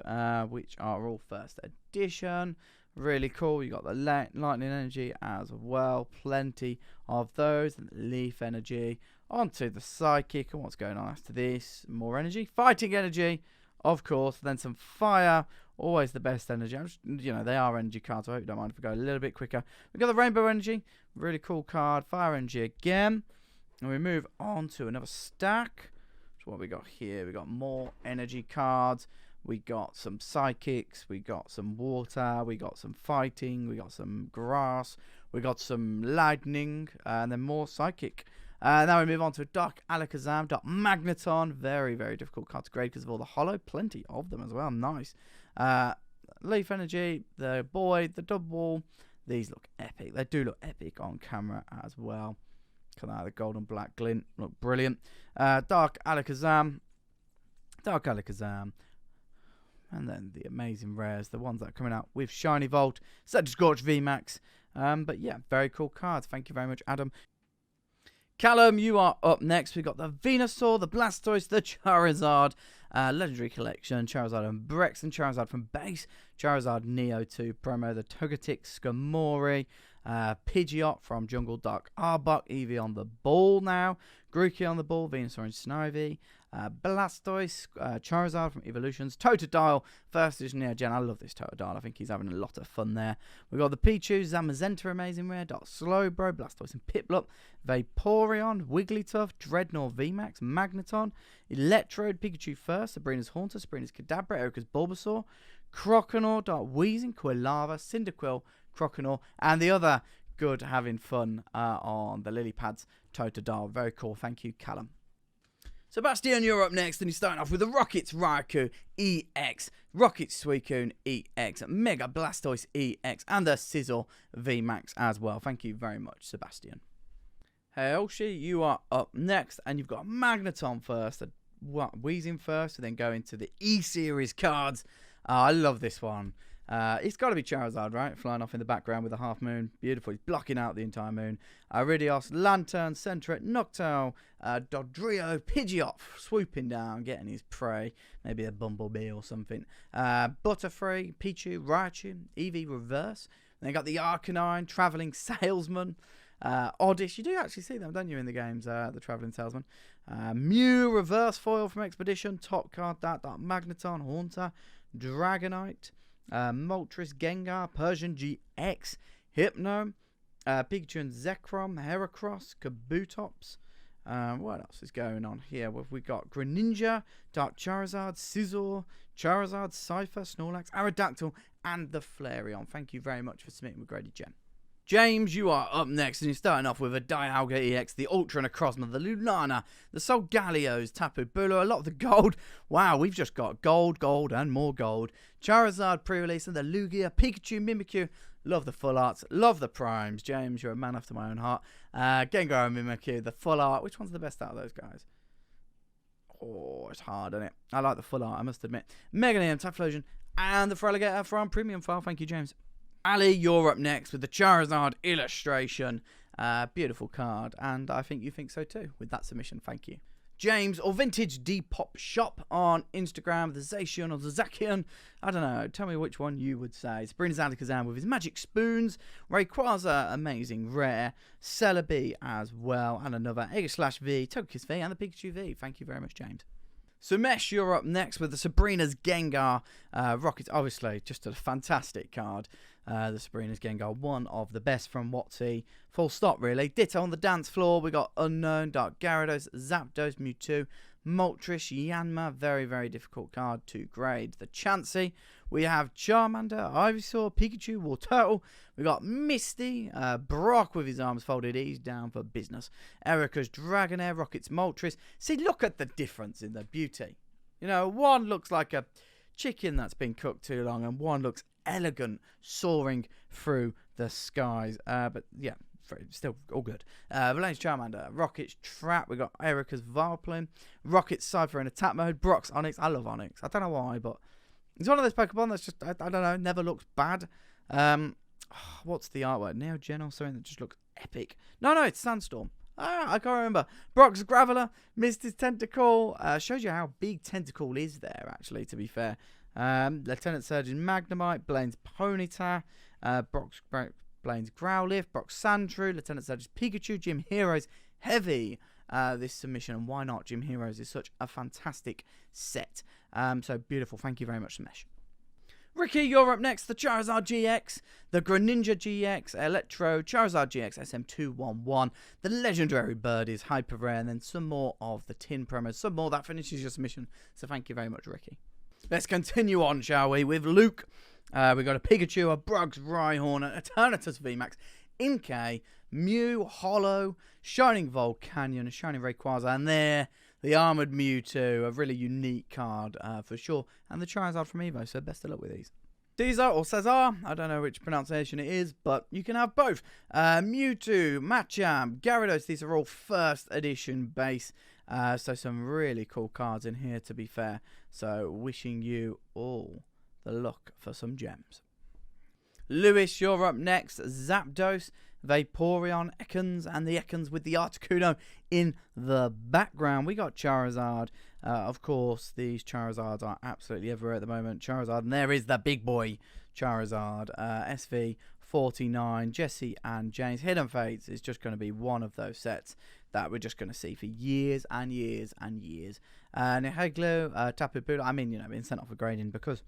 which are all first edition. Really cool. You got the lightning energy as well. Plenty of those. And the leaf energy. Onto the psychic. And what's going on after this? More energy. Fighting energy, of course. Then some fire. Always the best energy. You know, they are energy cards. So I hope you don't mind if we go a little bit quicker. We've got the rainbow energy. Really cool card. Fire energy again. And we move on to another stack. So what we got here? We got more energy cards. We got some psychics, we got some water, we got some fighting, we got some grass, we got some lightning, and then more psychic. Now we move on to Dark Alakazam, Dark Magneton. Very, very difficult card to grade because of all the holo. Plenty of them as well. Nice. Leaf Energy, the boy, the double. These look epic. They do look epic on camera as well. Look at that, the gold and black glint. Look brilliant. Dark Alakazam. Dark Alakazam. And then the amazing rares, the ones that are coming out with Shiny Volt, such as Scorch VMAX. But yeah, very cool cards. Thank you very much, Adam. Callum, you are up next. We've got the Venusaur, the Blastoise, the Charizard, Legendary Collection, Charizard and Brex, and Charizard from base, Charizard Neo 2 promo, the Togetic, Skarmory, Pidgeot from Jungle, Dark Arbok, Eevee on the ball now, Grookey on the ball, Venusaur and Snivy, Blastoise, Charizard from Evolutions, Totodile, first edition Neo Gen. I love this Totodile. I think he's having a lot of fun there. We've got the Pichu, Zamazenta, amazing rare, Dark Slowbro, Blastoise and Piplup, Vaporeon, Wigglytuff, Dreadnought VMAX, Magneton, Electrode, Pikachu first, Sabrina's Haunter, Sabrina's Kadabra, Erica's Bulbasaur, Croconaw, Dark Weezing, Quilava, Cyndaquil, Croconaw, and the other good having fun on the lily pads, Totodile. Very cool. Thank you, Callum. Sebastian, you're up next, and you're starting off with the Rockets Raikou EX, Rockets Suicune EX, Mega Blastoise EX, and the Sizzle VMAX as well. Thank you very much, Sebastian. Hey, Elshi, you are up next, and you've got Magneton first, Weezing first, and then go into the E-Series cards. I love this one. It's got to be Charizard, right? Flying off in the background with a half moon. Beautiful. He's blocking out the entire moon. Iridios, Lantern, Sentret, Noctowl, Dodrio, Pidgeot swooping down, getting his prey. Maybe a Bumblebee or something. Butterfree, Pichu, Raichu, Eevee Reverse. Then got the Arcanine, Travelling Salesman. Oddish. You do actually see them, don't you, in the games, the Travelling Salesman. Mew, Reverse Foil from Expedition. Top card, that Magneton, Haunter, Dragonite. Moltres, Gengar, Persian GX, Hypno, Pikachu and Zekrom, Heracross, Kabutops. What else is going on here? We've got Greninja, Dark Charizard, Scizor, Charizard, Cypher, Snorlax, Aerodactyl, and the Flareon. Thank you very much for submitting with Graded Gen. James, you are up next, and you're starting off with a Dialga EX, the Ultra Necrozma, the Lunana, the Solgalios, Tapu Bulu, a lot of the gold. Wow, we've just got gold, and more gold. Charizard pre-release and the Lugia, Pikachu, Mimikyu. Love the full arts, love the primes. James, you're a man after my own heart. Gengar and Mimikyu, the full art. Which one's the best out of those guys? Oh, it's hard, isn't it? I like the full art, I must admit. Meganium, Typhlosion, and the Feraligatr from Premium File. Thank you, James. Ali, you're up next with the Charizard illustration. Beautiful card, and I think you think so too with that submission. Thank you. James, or Vintage Depop Shop on Instagram, the Zacian or the Zacian. I don't know. Tell me which one you would say. Sabrina's Alakazam with his magic spoons. Rayquaza, amazing rare. Celebi as well, and another Aegislash-V, Togekiss V, and the Pikachu V. Thank you very much, James. Sumesh, you're up next with the Sabrina's Gengar Rockets. Obviously, just a fantastic card. The Sabrina's Gengar, one of the best from WotC. Full stop, really. Ditto on the dance floor. We got Unknown, Dark Gyarados, Zapdos, Mewtwo, Moltres, Yanma. Very, very difficult card to grade. The Chansey. We have Charmander, Ivysaur, Pikachu, Wartortle. We got Misty, Brock with his arms folded. He's down for business. Erica's Dragonair, Rocket's Moltres. See, look at the difference in the beauty. You know, one looks like a chicken that's been cooked too long, and one looks elegant, soaring through the skies. But yeah, still all good. Valaine's Charmander, Rocket's Trap. We got Erica's Vileplume, Rocket's Cypher in attack mode, Brock's Onix. I love Onix. I don't know why, but it's one of those Pokemon that's just, I don't know, never looks bad. What's the artwork? Neo Gen or something that just looks epic. No, it's Sandstorm. I can't remember. Brock's Graveler, Misty's Tentacle. Shows you how big Tentacle is there, actually, to be fair. Lieutenant Surgeon Magnemite, Blaine's Ponyta, Blaine's Growlithe, Brock Sandrew, Lieutenant Surge's Pikachu, Gym Heroes Heavy. This submission, and why not? Gym Heroes is such a fantastic set. So beautiful. Thank you very much, Sumesh. Ricky, you're up next. The Charizard GX, the Greninja GX, Electro, Charizard GX, SM211, the Legendary Birdies, Hyper Rare, and then some more of the tin promos. Some more. That finishes your submission. So thank you very much, Ricky. Let's continue on, shall we, with Luke. We got a Pikachu, a Brugs, Rhyhorn, an Eternatus VMAX, Inkay, Mew, Hollow, Shining Volcanion, a Shining Rayquaza, and there, the Armoured Mewtwo, a really unique card for sure, and the Charizard from Evo, so best of luck with these. Cesar or Cesar, I don't know which pronunciation it is, but you can have both. Mewtwo, Machamp, Gyarados, these are all first edition base, so some really cool cards in here, to be fair. So wishing you all the luck for some gems. Lewis, you're up next. Zapdos, Vaporeon, Ekans, and the Ekans with the Articuno in the background. We got Charizard. Of course, these Charizards are absolutely everywhere at the moment. Charizard, and there is the big boy Charizard. SV49, Jesse and James. Hidden Fates is just going to be one of those sets that we're just going to see for years and years and years. Niheglu, Tapu Bulu, I mean, being sent off for grading because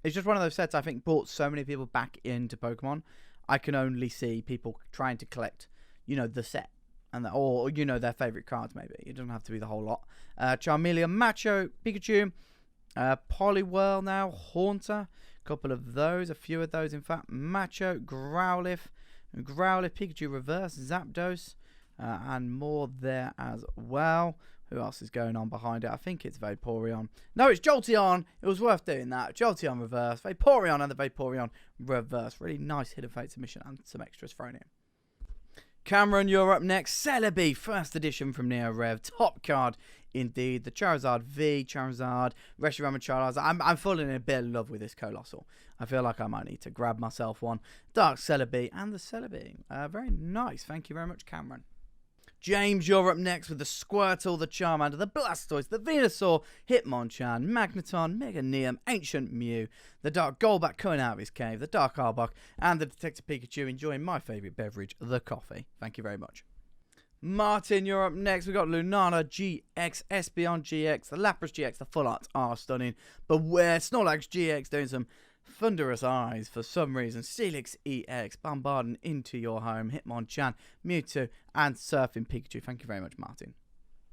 it's just one of those sets I think brought so many people back into Pokemon. I can only see people trying to collect, the set. Or their favourite cards, maybe. It doesn't have to be the whole lot. Charmeleon, Macho, Pikachu, Poliwhirl now, Haunter. A couple of those, a few of those, in fact. Macho, Growlithe, Pikachu Reverse, Zapdos, and more there as well. Who else is going on behind it? I think it's Vaporeon. No, it's Jolteon. It was worth doing that. Jolteon Reverse, Vaporeon, and the Vaporeon Reverse. Really nice Hidden Fate submission and some extras thrown in. Cameron, you're up next. Celebi, first edition from Neo Rev. Top card indeed. The Charizard V, Charizard, Reshiram and Charizard. I'm falling in a bit of love with this Colossal. I feel like I might need to grab myself one. Dark Celebi and the Celebi. Very nice. Thank you very much, Cameron. James, you're up next with the Squirtle, the Charmander, the Blastoise, the Venusaur, Hitmonchan, Magneton, Mega Neum, Ancient Mew, the Dark Golbat coming out of his cave, the Dark Arbok, and the Detective Pikachu enjoying my favourite beverage, the coffee. Thank you very much. Martin, you're up next. We've got Lunala GX, Espeon GX, the Lapras GX, the Full Arts are stunning. Beware, Snorlax GX doing some thunderous eyes for some reason. Steelix EX bombarding into your home. Hitmonchan, Mewtwo, and Surfing Pikachu. Thank you very much, Martin.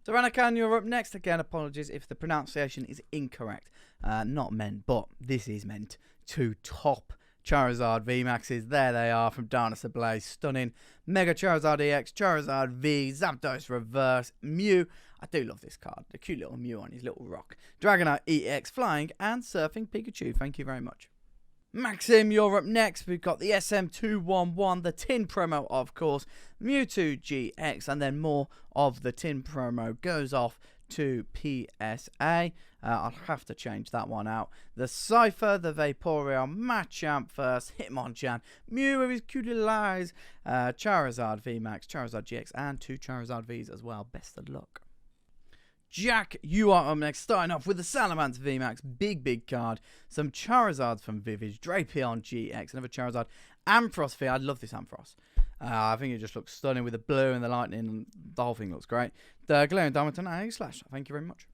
Sarankan, you're up next. Again, apologies if the pronunciation is incorrect. Not meant, but this is meant to top Charizard VMAXs. There they are from Darkness Ablaze. Stunning. Mega Charizard EX, Charizard V, Zapdos Reverse, Mew. I do love this card. The cute little Mew on his little rock. Dragonite EX Flying and Surfing Pikachu. Thank you very much. Maxim, you're up next. We've got the SM211, the tin promo, of course, Mewtwo GX, and then more of the tin promo goes off to PSA. I'll have to change that one out. The Cypher, the Vaporeon, Machamp first, Hitmonchan, Mew with his cute little eyes, Charizard VMAX, Charizard GX, and 2 Charizard Vs as well. Best of luck. Jack, you are up next, starting off with the Salamence VMAX, big card, some Charizards from Vivid, Drapion GX, another Charizard, Ampharos V, I love this Ampharos. I think it just looks stunning with the blue and the lightning, and the whole thing looks great. The Glen Diamond and Slash, thank you very much.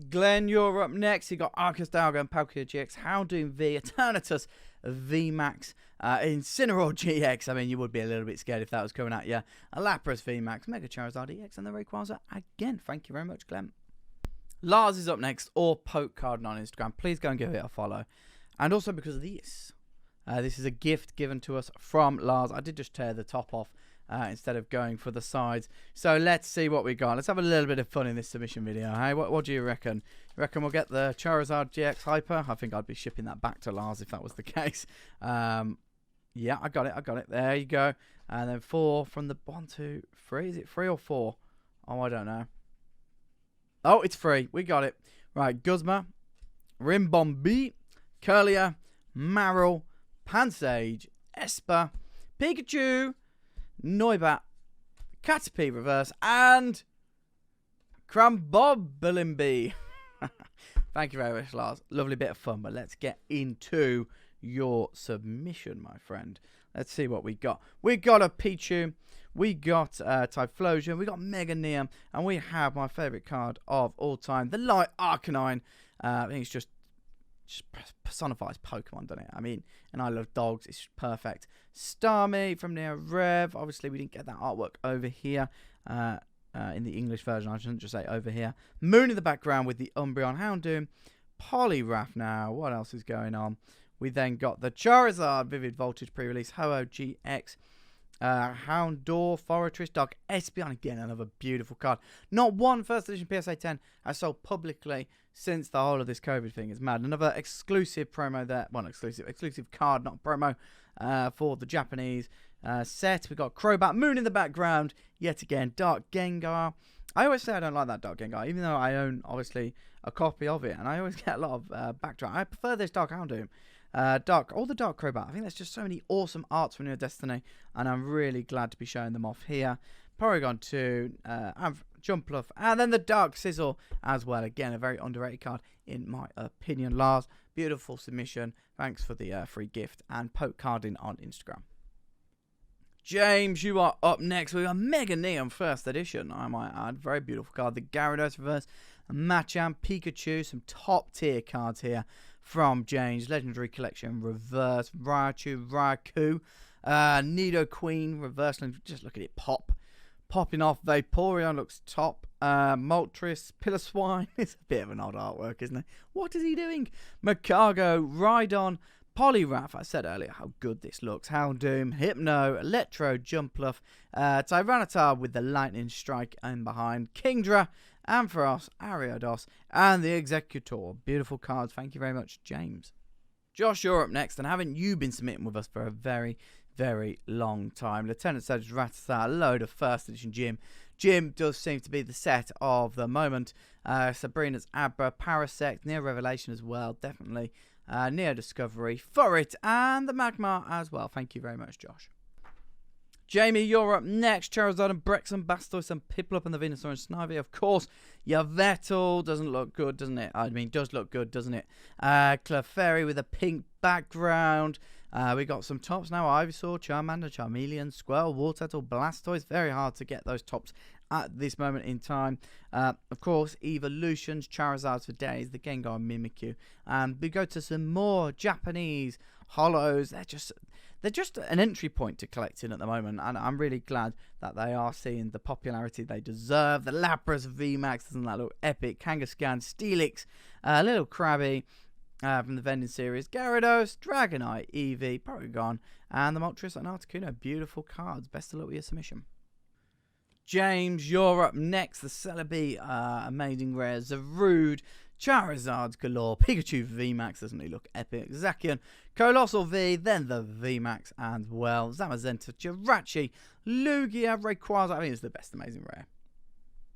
Glenn, you're up next. You got Arceus Dialga and Palkia GX, Houndoom V, Eternatus VMAX, Incineroar GX. I mean, you would be a little bit scared if that was coming at you. A Lapras VMAX, Mega Charizard EX, and the Rayquaza again. Thank you very much, Glenn. Lars is up next, or Poke Cardin on Instagram. Please go and give it a follow. And also because of this. This is a gift given to us from Lars. I did just tear the top off instead of going for the sides. So let's see what we got. Let's have a little bit of fun in this submission video. Hey, what do you reckon? You reckon we'll get the Charizard GX Hyper? I think I'd be shipping that back to Lars if that was the case. Yeah, I got it. There you go. And then 4 from the 1, 2, 3. Is it 3 or 4? Oh, I don't know. Oh, it's 3. We got it. Right, Guzma, Rimbombi, Curlier, Marill, Pansage, Esper, Pikachu, Noibat, Caterpie Reverse, and Crambobilimbi. Thank you very much, Lars. Lovely bit of fun, but let's get into your submission, my friend. Let's see what we got. We got a Pichu, we got Typhlosion, we got Mega Neon, and we have my favourite card of all time, the Light Arcanine. I think it's just personifies Pokemon, doesn't it? I mean, and I love dogs. It's perfect. Starmie from Neo Rev. Obviously, we didn't get that artwork over here in the English version. I shouldn't just say over here. Moon in the background with the Umbreon Houndoom. Poliwrath now. What else is going on? We then got the Charizard Vivid Voltage pre-release. Ho-Oh GX. Houndour, Forretress, Dark Espeon, again another beautiful card. Not one first edition PSA 10 has sold publicly since the whole of this COVID thing is mad. Another exclusive promo there, well, exclusive card, not promo, for the Japanese set. We got Crobat, Moon in the background, yet again, Dark Gengar. I always say I don't like that Dark Gengar, even though I own obviously a copy of it, and I always get a lot of backdraft. I prefer this Dark Houndoom. All the Dark Crobat. I think there's just so many awesome arts from New Destiny, and I'm really glad to be showing them off here. Porygon 2, Jumpluff, and then the Dark Sizzle as well. Again, a very underrated card in my opinion. Lars, beautiful submission. Thanks for the free gift, and poke carding on Instagram. James, you are up next. We got Mega Neon First Edition, I might add. Very beautiful card. The Gyarados Reverse, Machamp, Pikachu, some top tier cards here from James. Legendary Collection Reverse, Raichu, Raikou, Nidoqueen Reverse. Just look at it pop. Popping off. Vaporeon looks top. Moltres, Piloswine. It's a bit of an odd artwork, isn't it? What is he doing? Macargo, Rhydon, Poliwrath. I said earlier how good this looks. Houndoom, Hypno, Electro, Jumpluff, Tyranitar with the Lightning Strike in behind, Kingdra, Ampharos, Ariados, and the Executor. Beautiful cards. Thank you very much, James. Josh, you're up next, and haven't you been submitting with us for a very, very long time? Lieutenant Surge's Rattata, a load of first edition Gym. Gym does seem to be the set of the moment. Sabrina's Abra, Parasect, Neo Revelation as well, definitely. Neo Discovery, Furret, and the Magmar as well. Thank you very much, Josh. Jamie, you're up next. Charizard and Brexham, Blastoise and Piplup and the Venusaur and Snivy. Of course, your Vettel doesn't look good, doesn't it? I mean, does look good, doesn't it? Clefairy with a pink background. We got some tops now. Ivysaur, Charmander, Charmeleon, Squirtle, Wartortle, Blastoise. Very hard to get those tops at this moment in time. Of course, Evolutions, Charizards for days, the Gengar and Mimikyu. We go to some more Japanese holos. They're just an entry point to collecting at the moment, and I'm really glad that they are seeing the popularity they deserve. The Lapras VMAX, doesn't that look epic? Kangaskhan, Steelix, Little Krabby from the vending series, Gyarados, Dragonite, Eevee, Porygon, and the Moltres and Articuno. Beautiful cards. Best of luck with your submission. James, you're up next. The Cesar B, amazing rare, Zarude, Charizards galore, Pikachu VMAX, doesn't he look epic? Zacian, Colossal V, then the VMAX and well, Zamazenta, Jirachi, Lugia, Rayquaza. I think it's the best amazing rare.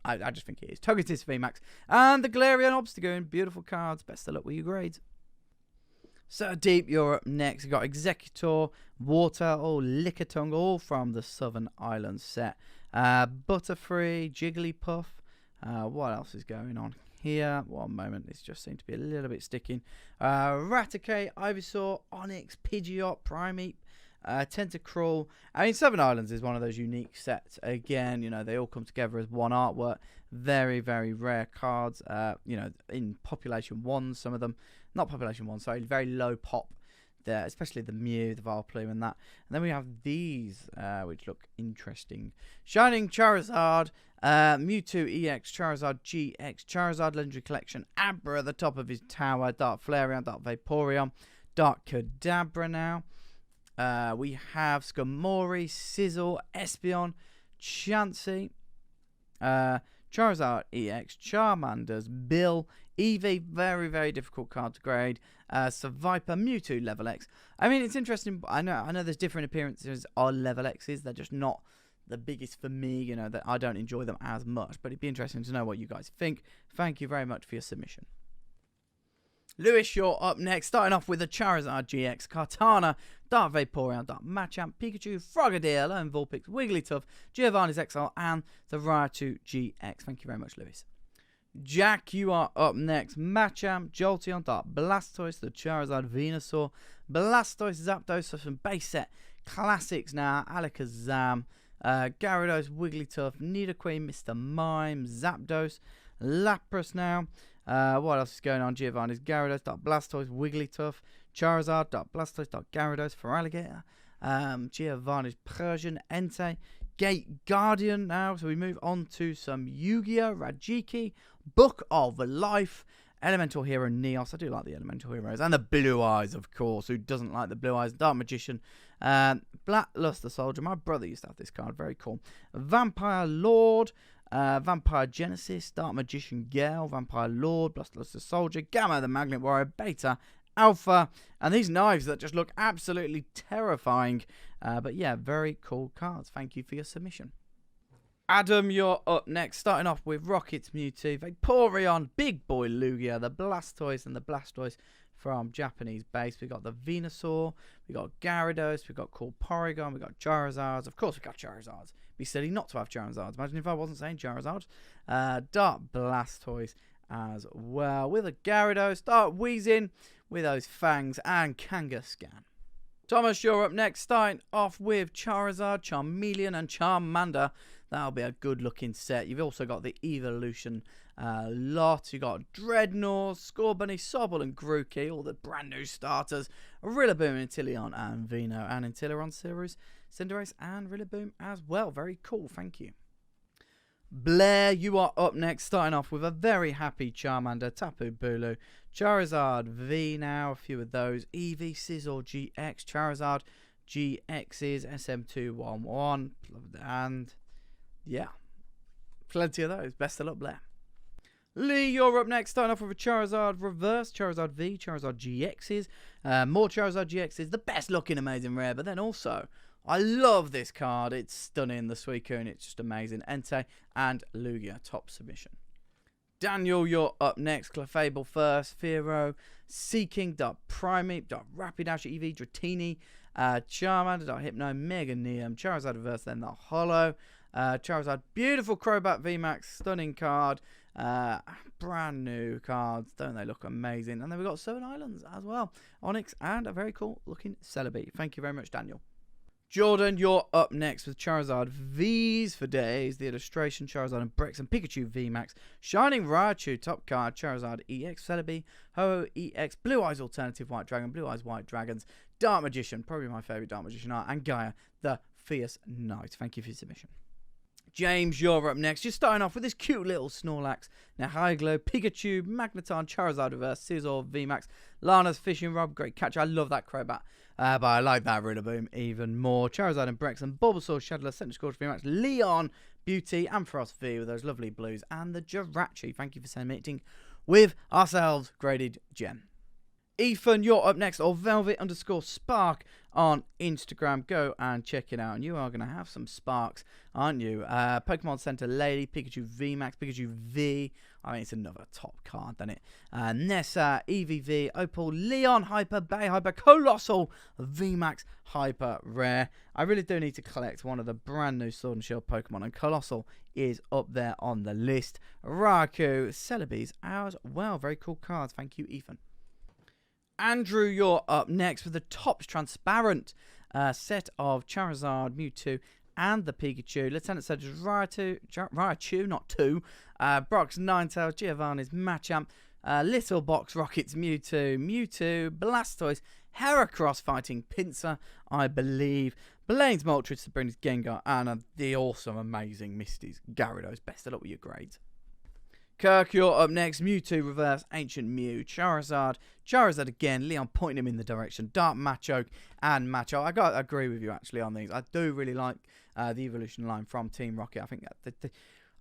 I just think it is. Togetis VMAX, and the Galarian Obstagoon. Beautiful cards. Best of luck with your grades. So Deep, you're up next. We've got Executor, Water, Lickitung, all from the Southern Islands set. Butterfree, Jigglypuff. What else is going on here? One moment, this just seemed to be a little bit sticking. Raticate, Ivysaur, Onix, Pidgeot, Primeape, Tentacruel. I mean, Southern Islands is one of those unique sets. Again, you know, they all come together as one artwork. Very, very rare cards. You know, in Population 1, some of them. Not Population 1, sorry. Very low pop there, especially the Mew, the Vileplume and that. And then we have these, which look interesting. Shining Charizard, Mewtwo EX, Charizard GX, Charizard Legendary Collection, Abra at the top of his tower, Dark Flareon, Dark Vaporeon, Dark Kadabra now. We have Skarmory, Sizzle, Espeon, Chansey, Charizard EX, Charmanders, Bill, Eevee, very, very difficult card to grade. Viper, Mewtwo, Level X. I mean, it's interesting. I know there's different appearances on Level X's. They're just not the biggest for me, you know, that I don't enjoy them as much. But it'd be interesting to know what you guys think. Thank you very much for your submission. Lewis, you're up next. Starting off with the Charizard GX, Kartana, Dark Vaporeon, Dark Machamp, Pikachu, Frogadier, Lone Vulpix, Wigglytuff, Giovanni's Exile, and the Raichu GX. Thank you very much, Lewis. Jack, you are up next. Machamp, Jolteon, Dark Blastoise, the Charizard, Venusaur, Blastoise, Zapdos, so some base set classics now. Alakazam, Gyarados, Wigglytuff, Nidoqueen, Mr. Mime, Zapdos, Lapras now. What else is going on? Giovanni's Gyarados, Dark Blastoise, Wigglytuff, Charizard, Dark Blastoise, Dark Gyarados, Feraligatr, Giovanni's Persian, Entei, Gate Guardian now. So we move on to some Yu-Gi-Oh! Rajiki, Book of Life, Elemental Hero Neos. I do like the Elemental Heroes. And the Blue Eyes, of course. Who doesn't like the Blue Eyes? Dark Magician, Black Luster Soldier. My brother used to have this card. Very cool. Vampire Lord, Vampire Genesis, Dark Magician Gale, Vampire Lord, Luster Soldier, Gamma the Magnet Warrior, Beta, Alpha, and these knives that just look absolutely terrifying. But yeah, very cool cards. Thank you for your submission. Adam, you're up next. Starting off with Rocket's Mewtwo, Vaporeon, Big Boy Lugia, the Blastoise and the Blastoise from Japanese base. We got the Venusaur, we got Gyarados, we got Cool Porygon, we got Charizards. Of course, we got Charizards. It'd be silly not to have Charizards. Imagine if I wasn't saying Charizard. Dark Blastoise as well, with a Gyarados, Dark Weezing with those fangs, and Kangaskhan. Thomas, you're up next. Starting off with Charizard, Charmeleon, and Charmander. That'll be a good looking set. You've also got the Evolution lot. You've got Dreadnought, Scorbunny, Sobble, and Grookey, all the brand new starters. Rillaboom, Inteleon, and Vino, and Inteleon series, Cinderace, and Rillaboom as well. Very cool, thank you. Blair, you are up next. Starting off with a very happy Charmander, Tapu Bulu, Charizard V now, a few of those. Eevee, Scizor, GX, Charizard, GX's, SM211, and yeah, plenty of those. Best of luck, Blair. Lee, you're up next. Starting off with a Charizard Reverse, Charizard V, Charizard GX's, more Charizard GX's, the best looking amazing rare, but then also, I love this card. It's stunning, the Suicune, it's just amazing. Entei and Lugia, top submission. Daniel, you're up next. Clefable first, Fearow, Seeking, Dark Primeape, Dark Rapidash, Eevee, Dratini, Charmander, Dark Hypno, Meganium, Charizard Reverse, then the Hollow, Charizard, beautiful Crobat VMAX, stunning card, brand new cards, don't they look amazing? And then we've got 7 Islands as well, Onyx, and a very cool looking Celebi. Thank you very much, Daniel. Jordan, you're up next with Charizard V's for days, the illustration, Charizard and Bricks, and Pikachu VMAX, Shining Raichu, top card, Charizard EX Celebi, Ho EX, Blue Eyes Alternative White Dragon, Blue Eyes White Dragons, Dark Magician, probably my favourite Dark Magician art, and Gaia, the Fierce Knight. Thank you for your submission. James, you're up next. You're starting off with this cute little Snorlax. Now, High-Glow, Pikachu, Magneton, Charizard Reverse, Scizor, VMAX, Lana's Fishing Rod. Great catch. I love that Crobat. But I like that Rillaboom even more. Charizard and Brex and Bulbasaur, Shadowless, Center Scorch, VMAX, Leon, Beauty, and Frost V with those lovely blues. And the Jirachi. Thank you for submitting with ourselves graded gem. Ethan, you're up next, or Velvet_Spark on Instagram. Go and check it out. And you are going to have some sparks, aren't you? Pokemon Center Lady, Pikachu VMAX, Pikachu V. I mean, it's another top card, isn't it? Nessa, EVV, Opal, Leon, Hyper, Bay, Hyper, Colossal, VMAX, Hyper Rare. I really do need to collect one of the brand new Sword and Shield Pokemon, and Colossal is up there on the list. Raku, Celebes as well. Very cool cards. Thank you, Ethan. Andrew, you're up next with the Topps Transparent set of Charizard, Mewtwo, and the Pikachu. Lieutenant Surgeon's Raichu, not 2. Brock's Ninetales, Giovanni's Machamp, Little Box Rockets Mewtwo, Blastoise, Heracross fighting Pinsir, I believe, Blaine's Moltres, Sabrina's Gengar, and the awesome, amazing Misty's Gyarados. Best of luck with your grades. Kirk, you're up next. Mewtwo Reverse, Ancient Mew, Charizard again, Leon pointing him in the direction, Dark Machoke and Macho. I got to agree with you actually on these. I do really like the Evolution line from Team Rocket. I think,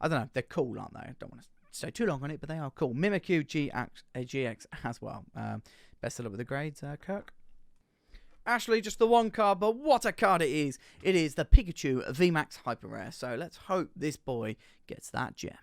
I don't know, they're cool, aren't they? I don't want to stay too long on it, but they are cool. Mimikyu GX as well. Best of luck with the grades, Kirk. Ashley, just the one card, but what a card it is. It is the Pikachu VMAX Hyper Rare. So let's hope this boy gets that gem.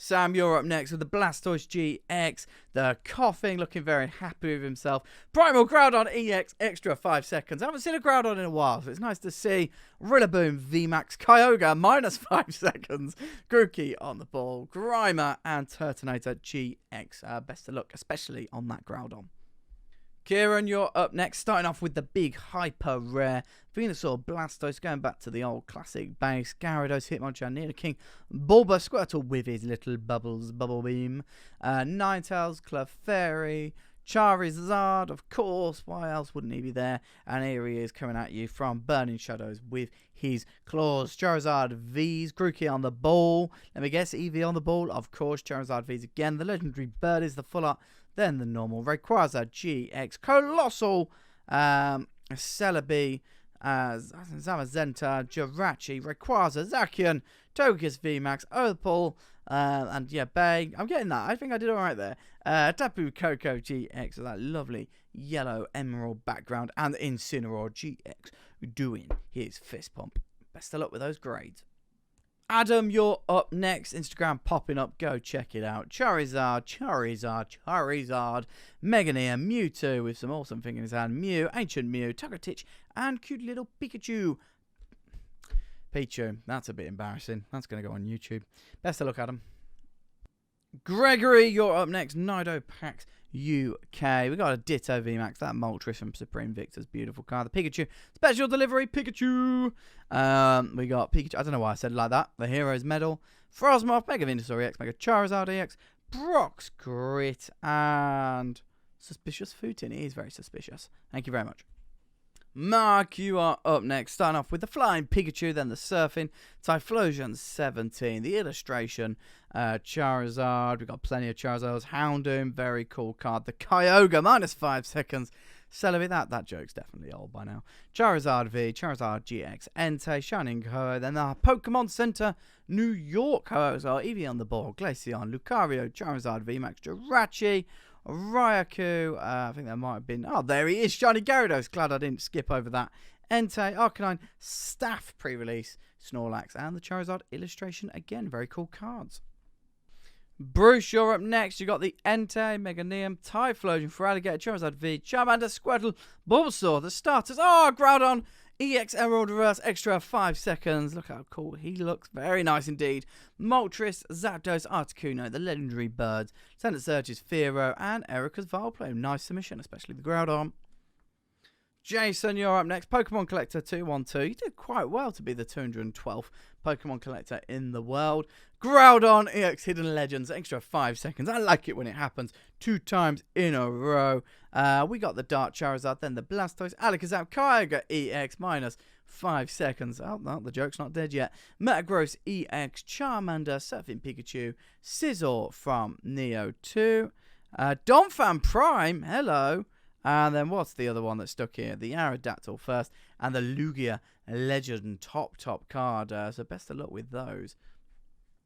Sam, you're up next with the Blastoise GX. The coughing, looking very happy with himself. Primal Groudon EX, extra 5 seconds. I haven't seen a Groudon in a while, so it's nice to see. Rillaboom VMAX Kyogre, minus 5 seconds. Grookey on the ball. Grimer and Turtonator GX. Best of luck, especially on that Groudon. Kieran, you're up next, starting off with the big hyper rare Venusaur Blastoise, going back to the old classic base. Gyarados, Hitmonchan, Nidoking, Bulba, Squirtle with his little bubbles, Bubble Beam, Ninetales, Clefairy, Charizard, of course, why else wouldn't he be there? And here he is coming at you from Burning Shadows with his claws. Charizard V's, Grookey on the ball. Let me guess, Eevee on the ball, of course, Charizard V's again. The legendary bird is the full art. Then the normal Rayquaza GX, Colossal, Cesar B, Zamazenta, Jirachi, Rayquaza, Zacian, Togekiss VMAX, Opal, and yeah, Bay. I'm getting that. I think I did alright there. Tapu Koko GX with that lovely yellow emerald background, and Incineroar GX doing his fist pump. Best of luck with those grades. Adam, you're up next. Instagram popping up. Go check it out. Charizard, Meganium, Mewtwo with some awesome thing in his hand. Mew, Ancient Mew, Togetic, and cute little Pikachu. Pichu. That's a bit embarrassing. That's going to go on YouTube. Best of luck, Adam. Gregory, you're up next. Nido Pax UK. We got a Ditto VMAX. That Moltres from Supreme Victor's beautiful card. The Pikachu. Special delivery Pikachu. We got Pikachu. I don't know why I said it like that. The Hero's Medal. Frosmoth. Mega Venusaur EX. Mega Charizard EX. Brock's Grit. And Suspicious Footin. He is very suspicious. Thank you very much. Mark, you are up next. Starting off with the Flying Pikachu, then the Surfing, Typhlosion 17, the Illustration, Charizard. We've got plenty of Charizards. Houndoom, very cool card. The Kyogre, minus 5 seconds. Celebi, that joke's definitely old by now. Charizard V, Charizard GX, Entei, Shining Ho, then the Pokemon Center, New York Ho as well. Eevee on the ball, Glaceon, Lucario, Charizard VMAX, Jirachi, Raikou, I think there might have been... Oh, there he is, Shiny Gyarados. Glad I didn't skip over that. Entei, Arcanine, Staff pre-release, Snorlax, and the Charizard Illustration. Again, very cool cards. Bruce, you're up next. You got the Entei, Meganium, Typhlosion, Feraligatr, Charizard V, Charmander, Squirtle, Bulbasaur, the starters. Oh, Groudon, EX Emerald Reverse, extra 5 seconds. Look how cool he looks. Very nice indeed. Moltres, Zapdos, Articuno, the legendary birds, Senate Surge's Fearow, and Erica's Vileplume. Nice submission, especially the Groudon. Jason, you're up next. Pokemon Collector 212. You did quite well to be the 212th Pokemon Collector in the world. Groudon, EX Hidden Legends, extra 5 seconds. I like it when it happens 2 times in a row. We got the Dark Charizard, then the Blastoise, Alakazam, Kyogre, EX, minus 5 seconds. Oh, no, the joke's not dead yet. Metagross, EX, Charmander, Surfing Pikachu, Scizor from Neo 2. Donphan Prime, hello. And then what's the other one that's stuck here? The Aerodactyl first, and the Lugia Legend top card. So best of luck with those.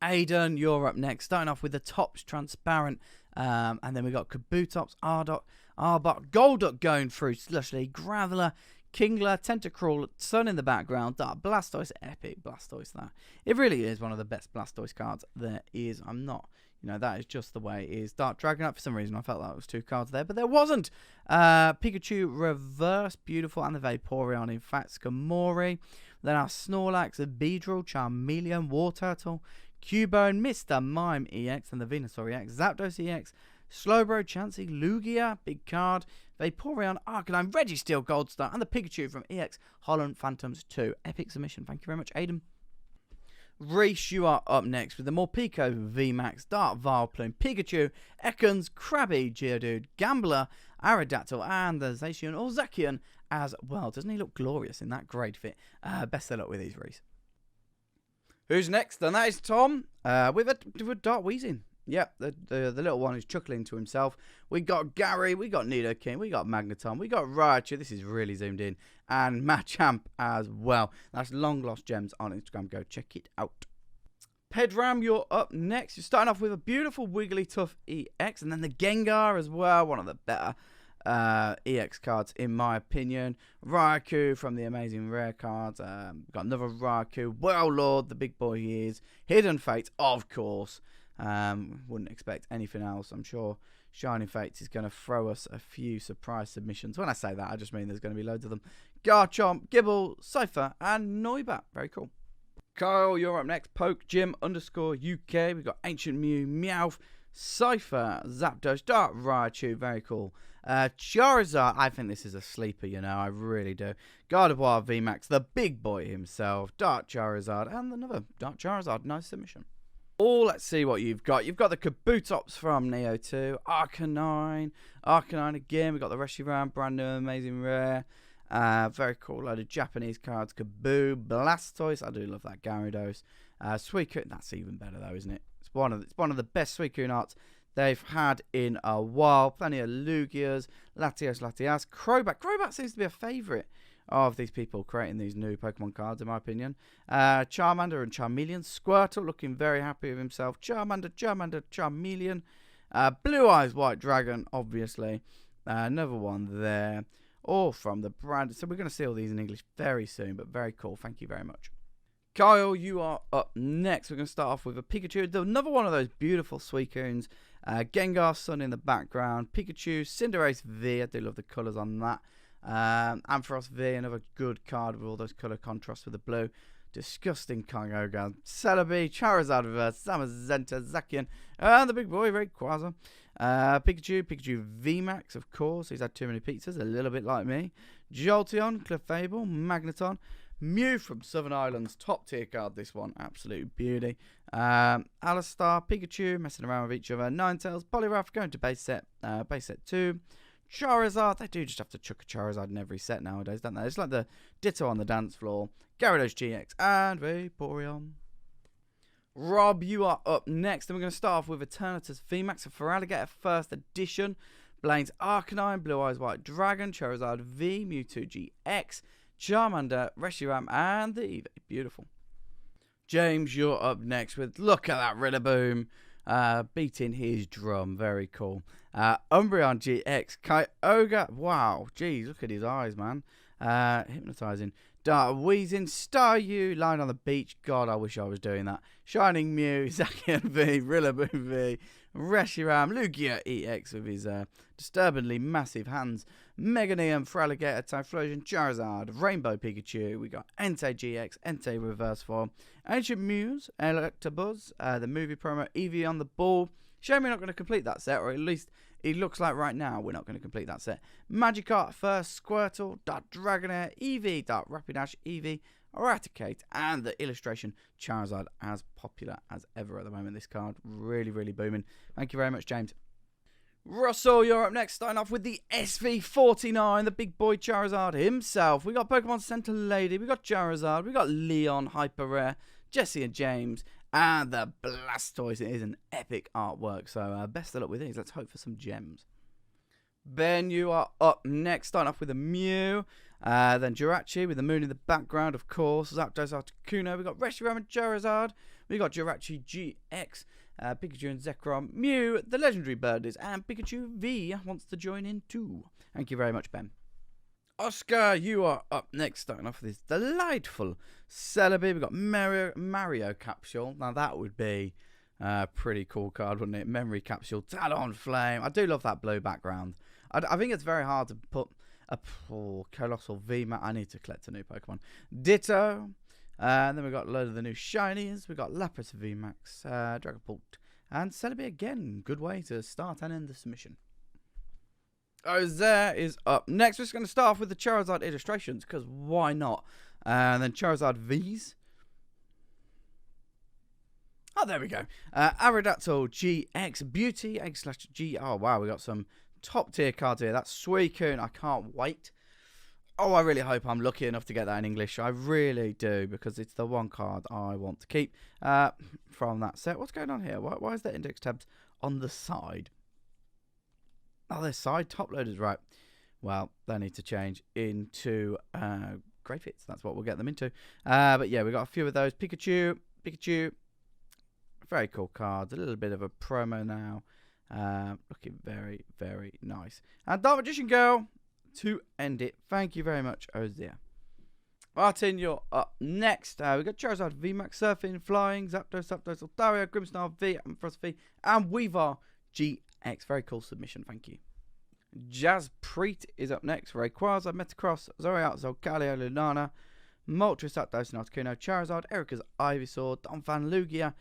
Aiden, you're up next. Starting off with the Tops Transparent. And then we got Kabutops, Arbok, Golduck going through Slushly, Graveler, Kingler, Tentacruel, Sun in the background, Dark Blastoise, epic Blastoise that. It really is one of the best Blastoise cards there is. I'm not... You know, that is just the way it is. Dark Dragonite, for some reason, I felt that was 2 cards there, but there wasn't. Pikachu Reverse, beautiful, and the Vaporeon, in fact, Skarmory. Then our Snorlax, Beedrill, Charmeleon, Warturtle, Cubone, Mr. Mime EX, and the Venusaur EX, Zapdos EX, Slowbro, Chansey, Lugia, big card, Vaporeon, Arcanine, Registeel, Goldstar, and the Pikachu from EX Holland Phantoms 2. Epic submission. Thank you very much, Aiden. Rhys, you are up next with the Morpeko VMAX, Dark Vileplume, Pikachu, Ekans, Krabby, Geodude, Gambler, Aerodactyl, and the Zacian or Zacian as well. Doesn't he look glorious in that grade fit? Best of luck with these, Rhys. Who's next? And that is Tom with a Dark Weezing. Yep, the little one who's chuckling to himself. We got Gary, we got Nidoking, we got Magneton, we got Raichu. This is really zoomed in. And Machamp as well. That's Long Lost Gems on Instagram. Go check it out. Pedram, you're up next. You're starting off with a beautiful Wigglytuff EX. And then the Gengar as well. One of the better EX cards in my opinion. Raikou from the amazing rare cards. Got another Raikou. Well Lord, the big boy he is. Hidden Fate, of course. Wouldn't expect anything else. I'm sure Shining Fates is going to throw us a few surprise submissions. When I say that, I just mean there's going to be loads of them. Garchomp, Gibble, Cypher, and Noibat. Very cool. Kyle, you're up next. Poke, Jim, _UK. We've got Ancient Mew, Meowth, Cypher, Zapdos, Dark Raichu. Very cool. Charizard, I think this is a sleeper, you know, I really do. Gardevoir, VMAX, the big boy himself, Dark Charizard, and another Dark Charizard. Nice submission. Let's see what you've got. You've got the Kabutops from Neo 2, Arcanine again. We've got the Reshiram, brand new, amazing rare. Very cool. Load of Japanese cards. Kaboo, Blastoise. I do love that Gyarados. Suicune. That's even better though, isn't it? It's one of the best Suicune arts they've had in a while. Plenty of Lugias, Latios, Crobat. Crobat seems to be a favourite of these people creating these new Pokemon cards, in my opinion. Charmander and Charmeleon. Squirtle looking very happy with himself. Charmander, Charmeleon. Blue Eyes White Dragon, obviously. Another one there. All from the brand. So we're going to see all these in English very soon, but very cool. Thank you very much. Kyle, you are up next. We're going to start off with a Pikachu. Another one of those beautiful Suicunes. Gengar Sun in the background. Pikachu, Cinderace V. I do love the colours on that. Ampharos V, another good card with all those colour contrasts with the blue. Disgusting Kyogre. Celebi, Charizard Reverse, Zamazenta, Zacian, and the big boy, Rayquaza. Pikachu VMAX, of course. He's had too many pizzas, a little bit like me. Jolteon, Clefable, Magneton. Mew from Southern Islands, top tier card this one, absolute beauty. Alistar, Pikachu, messing around with each other. Ninetales, Poliwrath, going to base set 2. Charizard, they do just have to chuck a Charizard in every set nowadays, don't they? It's like the Ditto on the dance floor. Gyarados GX, and Vaporeon. Rob, you are up next, and we're going to start off with Eternatus VMAX for Alligator First Edition. Blaine's Arcanine, Blue Eyes White Dragon, Charizard V, Mewtwo GX, Charmander, Reshiram, and the Eevee. Beautiful. James, you're up next with, look at that Rillaboom, beating his drum. Very cool. Umbreon GX, Kyogre. Wow, geez, look at his eyes, man. Hypnotizing. Dark Weezing, Staryu, lying on the beach. God, I wish I was doing that. Shining Mew, Zacian V, Rillaboom V, Reshiram, Lugia EX with his disturbingly massive hands. Meganium, Feraligatr, Typhlosion, Charizard, Rainbow Pikachu. We got Entei GX, Entei Reverse Form, Ancient Mews, Electabuzz, the movie promo, Eevee on the ball. Shame we're not going to complete that set, or at least it looks like right now we're not going to complete that set. Magikarp first, Squirtle, Dark Dragonair, Eevee, Dark Rapidash, Eevee, Eradicate, and the illustration Charizard, as popular as ever at the moment. This card really, really booming. Thank you very much, James. Russell, you're up next, starting off with the SV49, the big boy Charizard himself. We got Pokemon Center Lady, we got Charizard, we got Leon, Hyper Rare, Jesse and James, and the Blastoise. It is an epic artwork, so best of luck with these. Let's hope for some gems. Ben, you are up next, starting off with a Mew, then Jirachi with the moon in the background, of course. Zapdos, Articuno, we got Reshiram and Charizard, we got Jirachi GX, Pikachu and Zekrom, Mew, the legendary birdies, and Pikachu V wants to join in too. Thank you very much, Ben. Oscar, you are up next, starting off with this delightful Celebi. We've got Mario Capsule. Now that would be a pretty cool card, wouldn't it? Memory Capsule, Talonflame. I do love that blue background. I think it's very hard to put a Colossal VMAX. I need to collect a new Pokemon. Ditto. And then we've got a load of the new shinies. We've got Lapras VMAX, Dragapult, and Celebi again. Good way to start and end the submission. Ozair is up next. We're just going to start off with the Charizard illustrations, because why not? And then Charizard V's. Oh, there we go. Aerodactyl GX, Beauty, Egg/G. Oh, wow, we got some top tier cards here. That's Suicune. I can't wait. Oh, I really hope I'm lucky enough to get that in English. I really do, because it's the one card I want to keep from that set. What's going on here? Why is there index tabs on the side? Oh, they're side top loaders, right. Well, they need to change into Great Fits. That's what we'll get them into. But yeah, we got a few of those. Pikachu. Very cool cards. A little bit of a promo now. Looking very, very nice. And Dark Magician Girl to end it. Thank you very much, Ozair. Martyn, you're up next. We got Charizard, VMAX, Surfing, Flying, Zapdos, Altaria, Grimmsnarl V, Ampharos V, and Weaver GX. Very cool submission, thank you. Jaspreet is up next. Rayquaza, Metagross, Zoriat, Zolgaleo, Lunana, Moltres, Zapdos, and Articuno, Charizard, Erica's Ivysaur, Donphan, Lugia.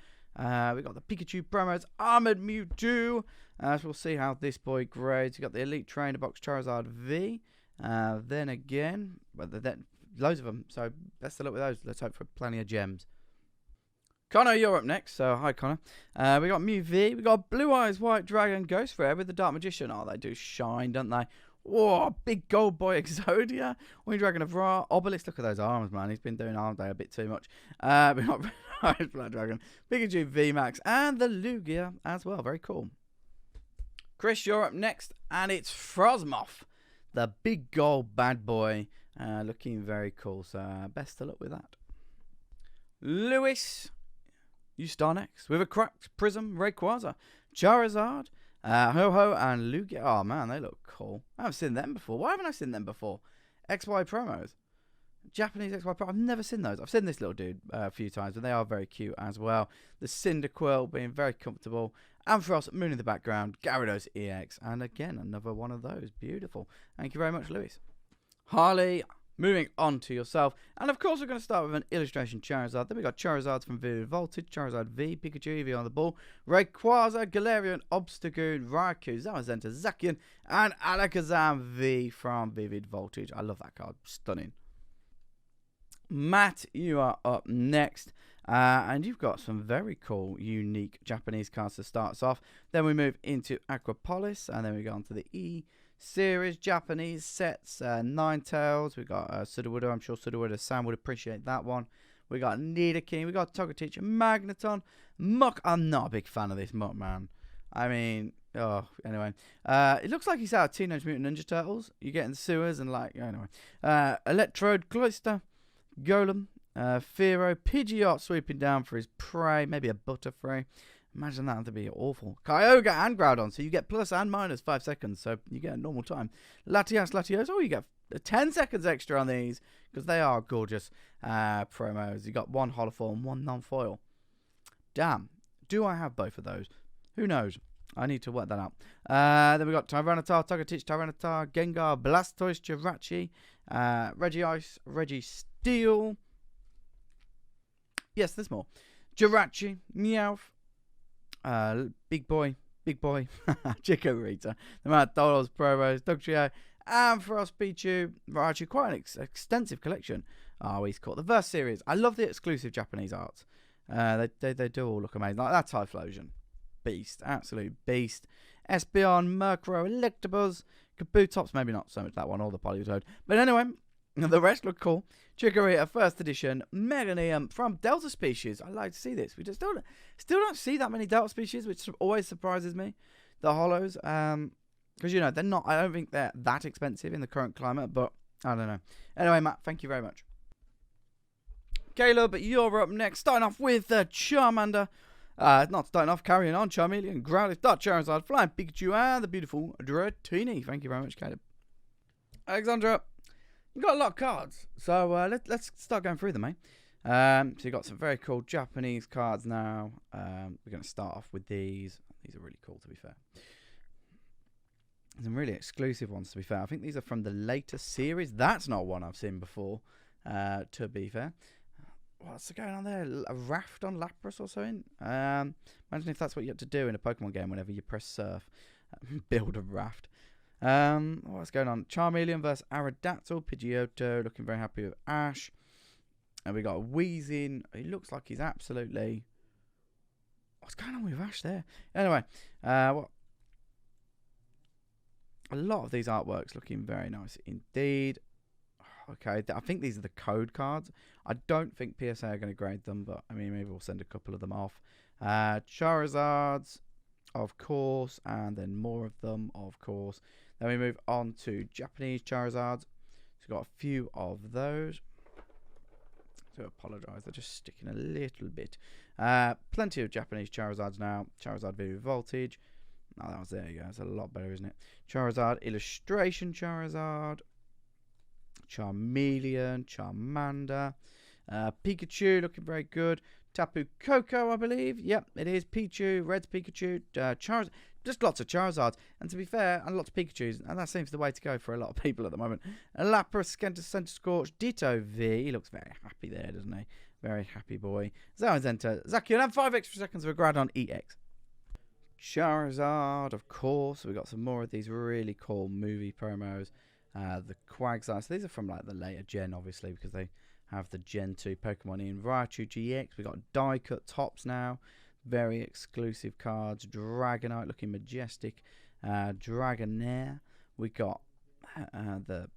We got the Pikachu promos, Armored Mewtwo. So we'll see how this boy grades. We got the Elite Trainer Box Charizard V. Then again, loads of them. So best of luck with those. Let's hope for plenty of gems. Connor, you're up next. So hi, Connor. We got Mew V. We got Blue Eyes White Dragon Ghost Rare with the Dark Magician. Oh, they do shine, don't they? Whoa, big gold boy Exodia. Wind Dragon of Ra. Obelisk, look at those arms, man. He's been doing arm day a bit too much. We got Black Dragon, Pikachu VMAX, and the Lugia as well. Very cool. Chris, you're up next, and it's Frosmoth, the big gold bad boy. Looking very cool, so best of luck with that. Lewis, you start next with a cracked Prism, Rayquaza, Charizard, Ho-Ho, and Lugia. Oh, man, they look cool. I haven't seen them before. Why haven't I seen them before? XY promos. Japanese XY promos. I've never seen those. I've seen this little dude a few times, and they are very cute as well. The Cyndaquil being very comfortable. Ampharos, Moon in the background. Gyarados EX. And again, another one of those. Beautiful. Thank you very much, Lewis. Harley, moving on to yourself. And of course, we're going to start with an illustration Charizard. Then we got Charizards from Vivid Voltage, Charizard V, Pikachu Eevee on the ball, Rayquaza, Galarian, Obstagoon, Raikou, Zamazenta, Zacian, and Alakazam V from Vivid Voltage. I love that card. Stunning. Matt, you are up next. And you've got some very cool, unique Japanese cards to start us off. Then we move into Aquapolis, and then we go on to the E series Japanese sets. Ninetales. We got Sudowoodo. I'm sure Sudowoodo Sam would appreciate that one. We got Nidoking. We got Togetic, Magneton, Muck. I'm not a big fan of this Muck, man. I mean, oh, anyway. It looks like he's out of Teenage Mutant Ninja Turtles. You get in the sewers and like, anyway. Electrode, Cloyster, Golem, Fearow, Pidgeot sweeping down for his prey. Maybe a Butterfree. Imagine that to be awful. Kyogre and Groudon. So you get plus and minus 5 seconds. So you get a normal time. Latios. Oh, you get 10 seconds extra on these. Because they are gorgeous promos. You got one holofoil and one non-foil. Damn. Do I have both of those? Who knows? I need to work that out. Then we got Tyranitar, Togetic, Tyranitar, Gengar, Blastoise, Jirachi, Regice, Registeel. Yes, there's more. Jirachi, Meowth, Big Boy, Chikorita, the Mad Dollars, Promos, Dugtrio, and Frost Pichu. Actually, quite an extensive collection. Oh, he's caught the Verse series. I love the exclusive Japanese art. They do all look amazing. Like that Typhlosion. Beast. Absolute beast. Espeon, Murkrow, Electabuzz, Kabutops. Maybe not so much that one or the Politoed. But anyway, the rest look cool. Chikorita, first edition, Meganium from Delta Species. I like to see this. We just still don't see that many Delta Species, which always surprises me. The Hollows, because you know they're not. I don't think they're that expensive in the current climate, but I don't know. Anyway, Matt, thank you very much. Caleb, you're up next. Starting off with Charmander. Not starting off, carrying on. Charmeleon, Growlithe, Dark Charizard, Flying Pikachu, and the beautiful Dratini. Thank you very much, Caleb. Alexandra. You've got a lot of cards, so let's start going through them, eh? So you've got some very cool Japanese cards now. We're going to start off with these. These are really cool, to be fair. Some really exclusive ones, to be fair. I think these are from the later series. That's not one I've seen before, to be fair. What's going on there? A raft on Lapras or something? Imagine if that's what you have to do in a Pokemon game whenever you press surf. Build a raft. What's going on? Charmeleon versus Aerodactyl. Pidgeotto looking very happy with Ash. And we got a Weezing. He looks like he's absolutely... What's going on with Ash there? Anyway, a lot of these artworks looking very nice indeed. Okay, I think these are the code cards. I don't think PSA are going to grade them, but I mean, maybe we'll send a couple of them off. Charizards, of course, and then more of them, of course. Then we move on to Japanese Charizards. So we've got a few of those. So I apologise, they're just sticking a little bit. Plenty of Japanese Charizards now. Charizard V Voltage. Oh, that was there you go. It's a lot better, isn't it? Charizard Illustration Charizard. Charmeleon, Charmander, Pikachu looking very good. Tapu Koko, I believe. Yep, it is. Pichu, Red's Pikachu, Charizard. Just lots of Charizards. And to be fair, and lots of Pikachus. And that seems the way to go for a lot of people at the moment. Lapras, Skenta, Centiskorch, Ditto V. He looks very happy there, doesn't he? Very happy boy. Zarazenta, Zacian, and 5 extra seconds of a Groudon EX. Charizard, of course. We've got some more of these really cool movie promos. The Quagsire. So these are from like the later gen, obviously, because they have the Gen 2 Pokemon in. Raichu GX. We've got die cut tops now. Very exclusive cards. Dragonite looking majestic. Dragonair. We got the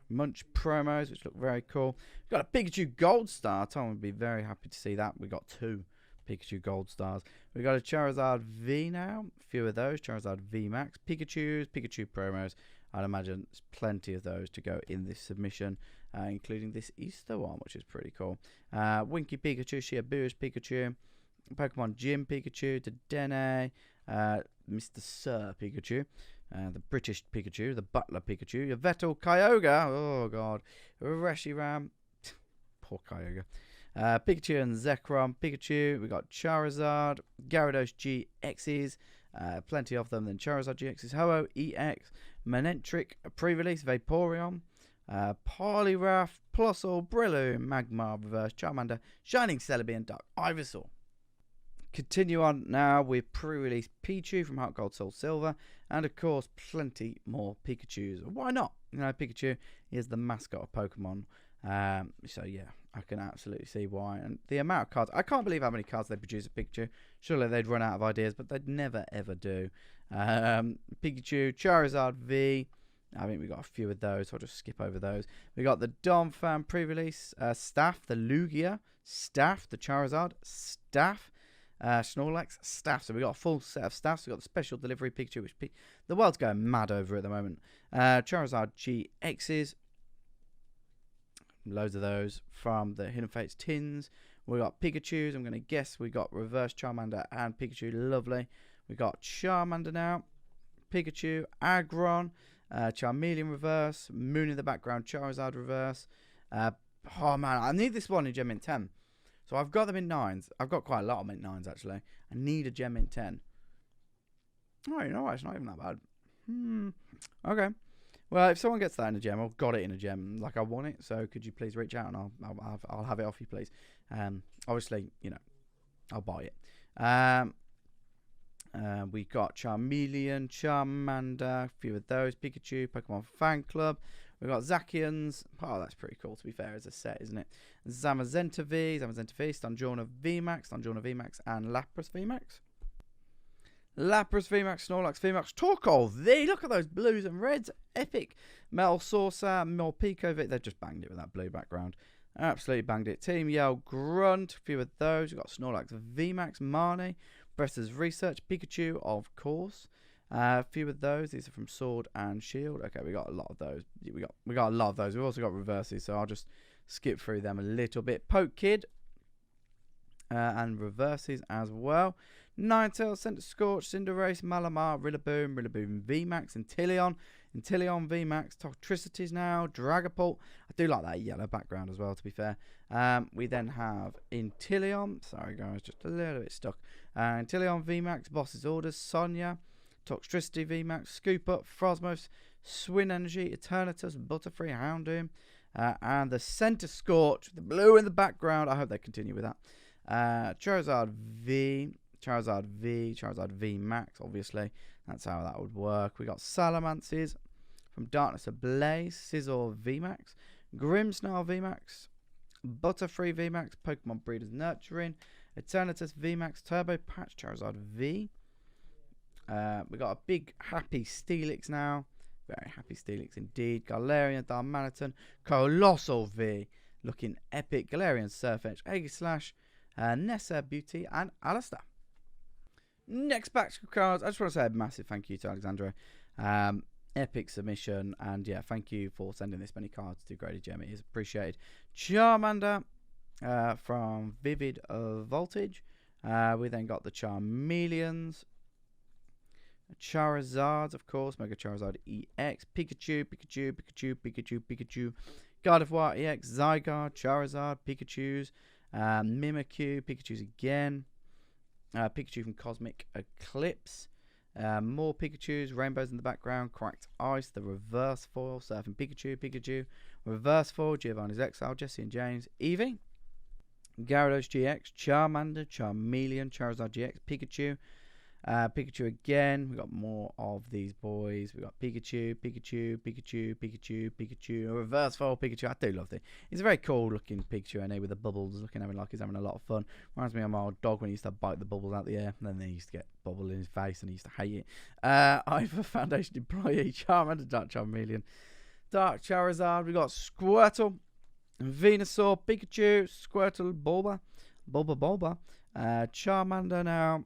Munch promos, which look very cool. We've got a Pikachu Gold Star. Tom would be very happy to see that. We got 2 Pikachu Gold Stars. We've got a Charizard V now. A few of those. Charizard VMAX. Pikachu promos. I'd imagine there's plenty of those to go in this submission, including this Easter one, which is pretty cool. Winky Pikachu, Shiabuya's Pikachu, Pokemon Gym Pikachu, Dedenne, Mr. Sir Pikachu, the British Pikachu, the Butler Pikachu, Yveltal Kyogre, oh god, Reshiram, poor Kyogre, Pikachu and Zekrom Pikachu. We got Charizard, Gyarados GXs, plenty of them. Then Charizard GXs, Ho-Oh EX, Manectric, pre-release Vaporeon, Poliwrath, Plusle, Breloom, Magmar Reverse, Charmander, Shining Celebi, and Dark Ivysaur. Continue on now with pre-release Pichu from Heart Gold Soul Silver, and of course plenty more Pikachus. Why not? You know, Pikachu is the mascot of Pokemon, so yeah, I can absolutely see why. And the amount of cards, I can't believe how many cards they produce of Pikachu. Surely they'd run out of ideas, but they'd never ever do. Pikachu, Charizard V. I think we got a few of those, so I'll just skip over those. We got the Donphan pre-release staff, the Lugia staff, the Charizard staff, Snorlax staff. So we got a full set of staffs. We got the special delivery Pikachu, which the world's going mad over at the moment. Charizard GXs, loads of those from the Hidden Fates tins. We got Pikachus. I'm going to guess we got Reverse Charmander and Pikachu. Lovely. We got Charmander now, Pikachu, Aggron, Charmeleon Reverse, Moon in the background, Charizard Reverse. Oh man, I need this one in Gem Mint 10. So I've got them in 9s. I've got quite a lot of Mint 9s actually. I need a Gem Mint 10. Oh, you know what? It's not even that bad. Okay. Well, if someone gets that in a gem, I've got it in a gem like I want it. So could you please reach out and I'll have it off you, please. Obviously, you know, I'll buy it. We got Charmeleon, Charmander, a few of those, Pikachu, Pokemon Fan Club. We got Zacians. Oh, that's pretty cool to be fair as a set, isn't it? Zamazenta V, Stunjorna VMAX, and Lapras VMAX. Lapras VMAX, Snorlax VMAX, Torkoal V. Look at those blues and reds. Epic. Metal Saucer, Morpeko V. They've just banged it with that blue background. Absolutely banged it. Team Yell Grunt. A few of those. We've got Snorlax VMAX, Marnie. Brester's Research, Pikachu, of course. A few of those. These are from Sword and Shield. Okay, we got a lot of those. We got a lot of those. We've also got reverses, so I'll just skip through them a little bit. Poke Kid and reverses as well. Ninetales, Centiskorch, Cinderace, Malamar, Rillaboom VMAX, Inteleon VMAX, Toxtricities now, Dragapult. I do like that yellow background as well, to be fair. We then have Inteleon. Sorry, guys, just a little bit stuck. Inteleon VMAX, Boss's Orders, Sonya, Toxtricity VMAX, Scoop Up, Frosmos, Swin Energy, Eternatus, Butterfree, Houndoom, and the Centiskorch, the blue in the background. I hope they continue with that. Charizard V Max, obviously. That's how that would work. We got Salamances from Darkness Ablaze, Scizor VMAX, Grimmsnarl VMAX, Butterfree VMAX, Pokemon Breeders Nurturing, Eternatus VMAX, Turbo Patch, Charizard V. We got a big happy Steelix now. Very happy Steelix indeed. Galarian, Darmanitan, Colossal V. Looking epic. Galarian, Surfetch, Aegislash, Nessa Beauty, and Alistair. Next batch of cards. I just want to say a massive thank you to Alexandre. Epic submission, and yeah, thank you for sending this many cards to Grady Gem. It is appreciated. Charmander from Vivid Voltage. We then got the Charmeleons. Charizards, of course. Mega Charizard EX. Pikachu, Pikachu, Pikachu, Pikachu, Pikachu. Gardevoir EX. Zygarde, Charizard, Pikachus. Mimikyu, Pikachus again. Pikachu from Cosmic Eclipse. More Pikachus, rainbows in the background, cracked ice, the reverse foil, surfing Pikachu, reverse foil, Giovanni's Exile, Jesse and James, Eevee, Gyarados GX, Charmander, Charmeleon, Charizard GX, Pikachu, Pikachu again. We got more of these boys. We got Pikachu, a reverse foil Pikachu. I do love it. He's a very cool looking Pikachu, and with the bubbles, looking like he's having a lot of fun. Reminds me of my old dog when he used to bite the bubbles out the air, and then they used to get bubble in his face, and he used to hate it. Ivor Foundation employee, Charmander, Dark Charmeleon, Dark Charizard. We got Squirtle, Venusaur, Pikachu, Squirtle, Bulba, Charmander now.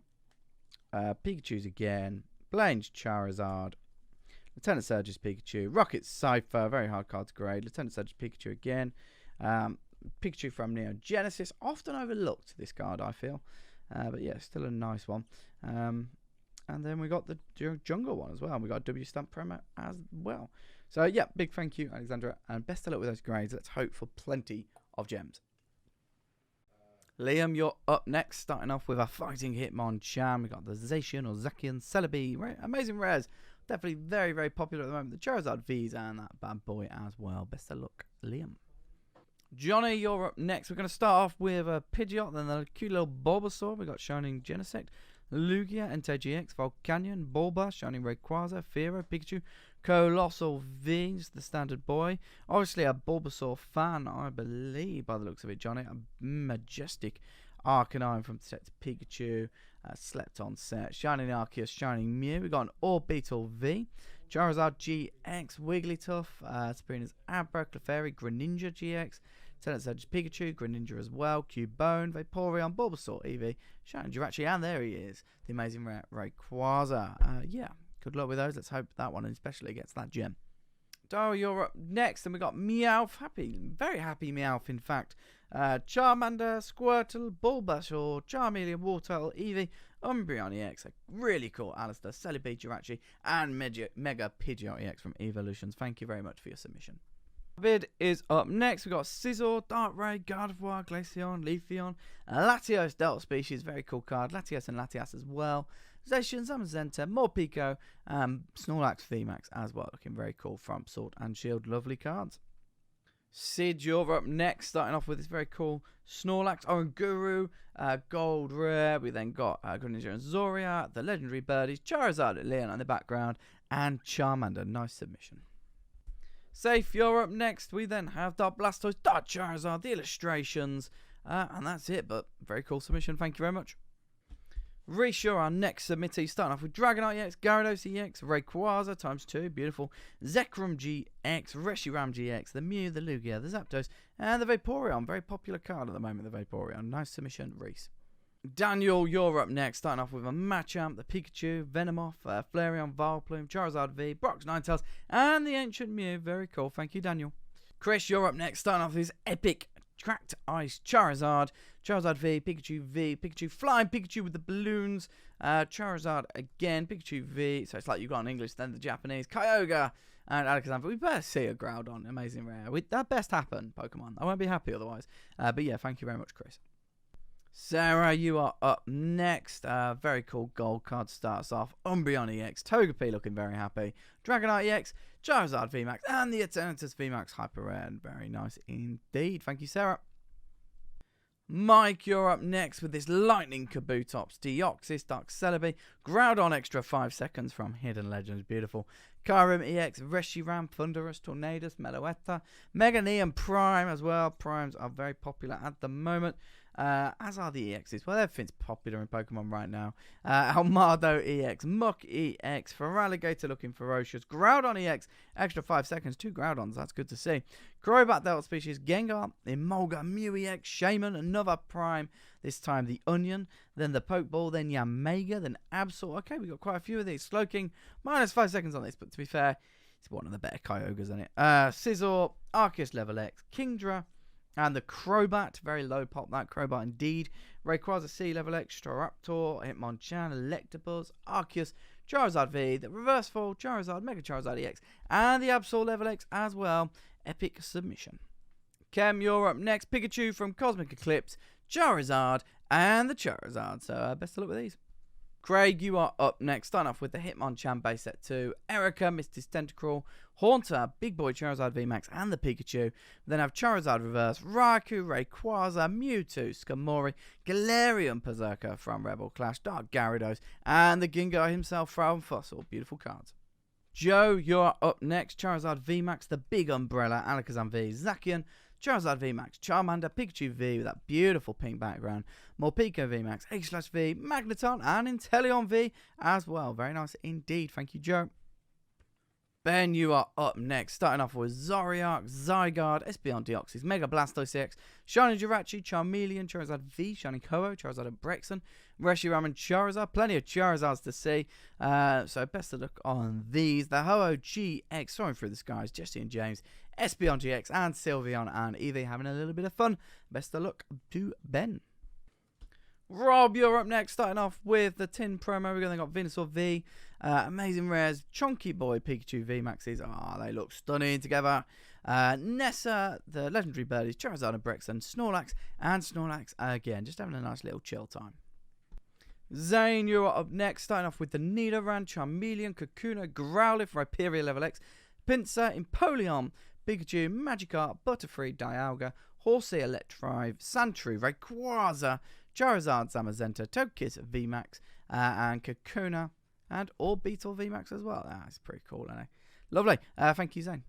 Pikachu's again. Blaine's Charizard. Lieutenant Surge's Pikachu. Rocket Cypher. Very hard card to grade. Lieutenant Surge's Pikachu again. Pikachu from Neo Genesis. Often overlooked, this card, I feel. But yeah, still a nice one. And then we got the Jungle one as well. And we got a W Stamp promo as well. So yeah, big thank you, Alexandra. And best of luck with those grades. Let's hope for plenty of gems. Liam, you're up next, starting off with a Fighting Hitmonchan. We got the Zacian or Zacian, Cesar B, amazing rares. Definitely very, very popular at the moment. The Charizard V's and that bad boy as well. Best of luck, Liam. Johnny, you're up next. We're going to start off with a Pidgeot, then the cute little Bulbasaur. We got Shining Genesect, Lugia, Entei GX, Volcanion, Bulba, Shining Rayquaza, Fearow, Pikachu, Colossal V, just the standard boy. Obviously a Bulbasaur fan, I believe, by the looks of it, Johnny. A majestic Arcanine from set to Pikachu, Slept-on set, Shining Arceus, Shining Mew. We've got an Orbeetle V, Charizard GX, Wigglytuff, Sabrina's Abra, Clefairy, Greninja GX, Lieutenant Surge's Pikachu, Greninja as well, Cubone, Vaporeon, Bulbasaur, Eevee, Shining Jirachi, and there he is, the amazing Rayquaza. Yeah. Good luck with those. Let's hope that one especially gets that gem. Daryl, you're up next. And we got Meowth. Very happy Meowth, in fact. Charmander, Squirtle, Bulbasaur, Charmeleon, Wartortle, Eevee, Umbreon EX. A really cool Alistair, Celebi, Jirachi, and Mega Pidgeot EX from Evolutions. Thank you very much for your submission. Vid is up next. We've got Scizor, Darkrai, Gardevoir, Glaceon, Leafeon, Latios, Delta Species. Very cool card. Latios and Latias as well. Zacian, Zamazenta, Morpeko, Snorlax VMAX as well. Looking very cool from Sword and Shield. Lovely cards. Sid, you're up next. Starting off with this very cool Snorlax, Oranguru, Gold Rare. We then got Greninja and Zoria, the Legendary Birdies, Charizard, Leon in the background, and Charmander. Nice submission. Safe, you're up next. We then have Dark Blastoise, Dark Charizard, the illustrations, and that's it. But very cool submission. Thank you very much. Rhys, you're our next submittee, starting off with Dragonite EX, Gyarados EX, Rayquaza ×2, beautiful, Zekrom GX, Reshiram GX, the Mew, the Lugia, the Zapdos, and the Vaporeon. Very popular card at the moment, the Vaporeon. Nice submission, Rhys. Daniel, you're up next, starting off with a Machamp, the Pikachu, Venomoth, Flareon, Vileplume, Charizard V, Brock's Ninetales, and the Ancient Mew. Very cool. Thank you, Daniel. Chris, you're up next, starting off with this epic Cracked Ice Charizard, Charizard V, Pikachu, Flying Pikachu with the balloons, Charizard again, Pikachu V, so it's like you've got an English, then the Japanese, Kyogre, and Alexandre. We better see a Groudon, amazing rare. That best happen, Pokemon. I won't be happy otherwise. But yeah, thank you very much, Chris. Sarah, you are up next. Very cool gold card starts off. Umbreon EX, Togepi looking very happy. Dragonite EX, Charizard VMAX, and the Eternatus VMAX Hyper Rare. Very nice indeed. Thank you, Sarah. Mike, you're up next with this Lightning Kabutops, Deoxys, Dark Celebi, Groudon extra 5 seconds from Hidden Legends. Beautiful. Kyurem EX, Reshiram, Thundurus, Tornadus, Meloetta, Mega Neon Prime as well. Primes are very popular at the moment. As are the EXs. Well, everything's popular in Pokemon right now. Almado EX, Muck EX, Feraligatr looking ferocious, Groudon EX, extra 5 seconds, 2 Groudons, that's good to see. Crobat Delta Species, Gengar, Emolga, Mew EX, Shaman, another Prime, this time the Onion, then the Pokeball, then Yamega, then Absol. Okay, we got quite a few of these. Slowking, minus 5 seconds on this, but to be fair, it's one of the better Kyogres, isn't it? Scizor, Arceus Level X, Kingdra, and the Crobat, very low pop that Crobat indeed. Rayquaza C Level X, Staraptor, Hitmonchan, Electabuzz, Arceus, Charizard V, the Reverse Fall, Charizard, Mega Charizard EX, and the Absol Level X as well. Epic submission. Kem, you're up next. Pikachu from Cosmic Eclipse, Charizard, and the Charizard. So best of luck with these. Craig, you are up next. Starting off with the Hitmonchan base set 2, Erica, Misty's Tentacruel, Haunter, Big Boy Charizard VMAX, and the Pikachu. We then have Charizard Reverse, Raikou, Rayquaza, Mewtwo, Skarmory, Galarian Berserker from Rebel Clash, Dark Gyarados, and the Gengar himself from Fossil. Beautiful cards. Joe, you're up next. Charizard VMAX, the Big Umbrella, Alakazam V, Zacian, Charizard VMAX, Charmander, Pikachu V with that beautiful pink background, Morpeko VMAX, H/V, Magneton, and Inteleon V as well. Very nice indeed. Thank you, Joe. Ben, you are up next. Starting off with Zoriark, Zygarde, Espeon Deoxys, Mega Blastoise EX, Shiny Jirachi, Charmeleon, Charizard V, Shiny Ho-Oh, Charizard and Brexen, Reshiram and Charizard. Plenty of Charizards to see. So best of luck on these. The Ho-Oh GX, soaring through the skies, Jesse and James, Espeon GX, and Sylveon and Eevee having a little bit of fun. Best of luck to Ben. Rob, you're up next. Starting off with the tin promo. We're going to got Venusaur V, Amazing Rares, Chonky Boy, Pikachu V Maxes. They look stunning together. Nessa, the Legendary Birdies, Charizard and Brexen, Snorlax, and Snorlax again. Just having a nice little chill time. Zane, you're up next. Starting off with the Nidoran, Charmeleon, Kakuna, Growlithe, Rhyperior Level X, Pinsir, Empoleon, Pikachu, Magikarp, Butterfree, Dialga, Horsea, Electrive, Sandshrew, Rayquaza, Charizard, Zamazenta, Togekiss VMAX, and Kakuna, and Orbeetle VMAX as well. That's pretty cool, isn't it? Lovely. Thank you, Zane.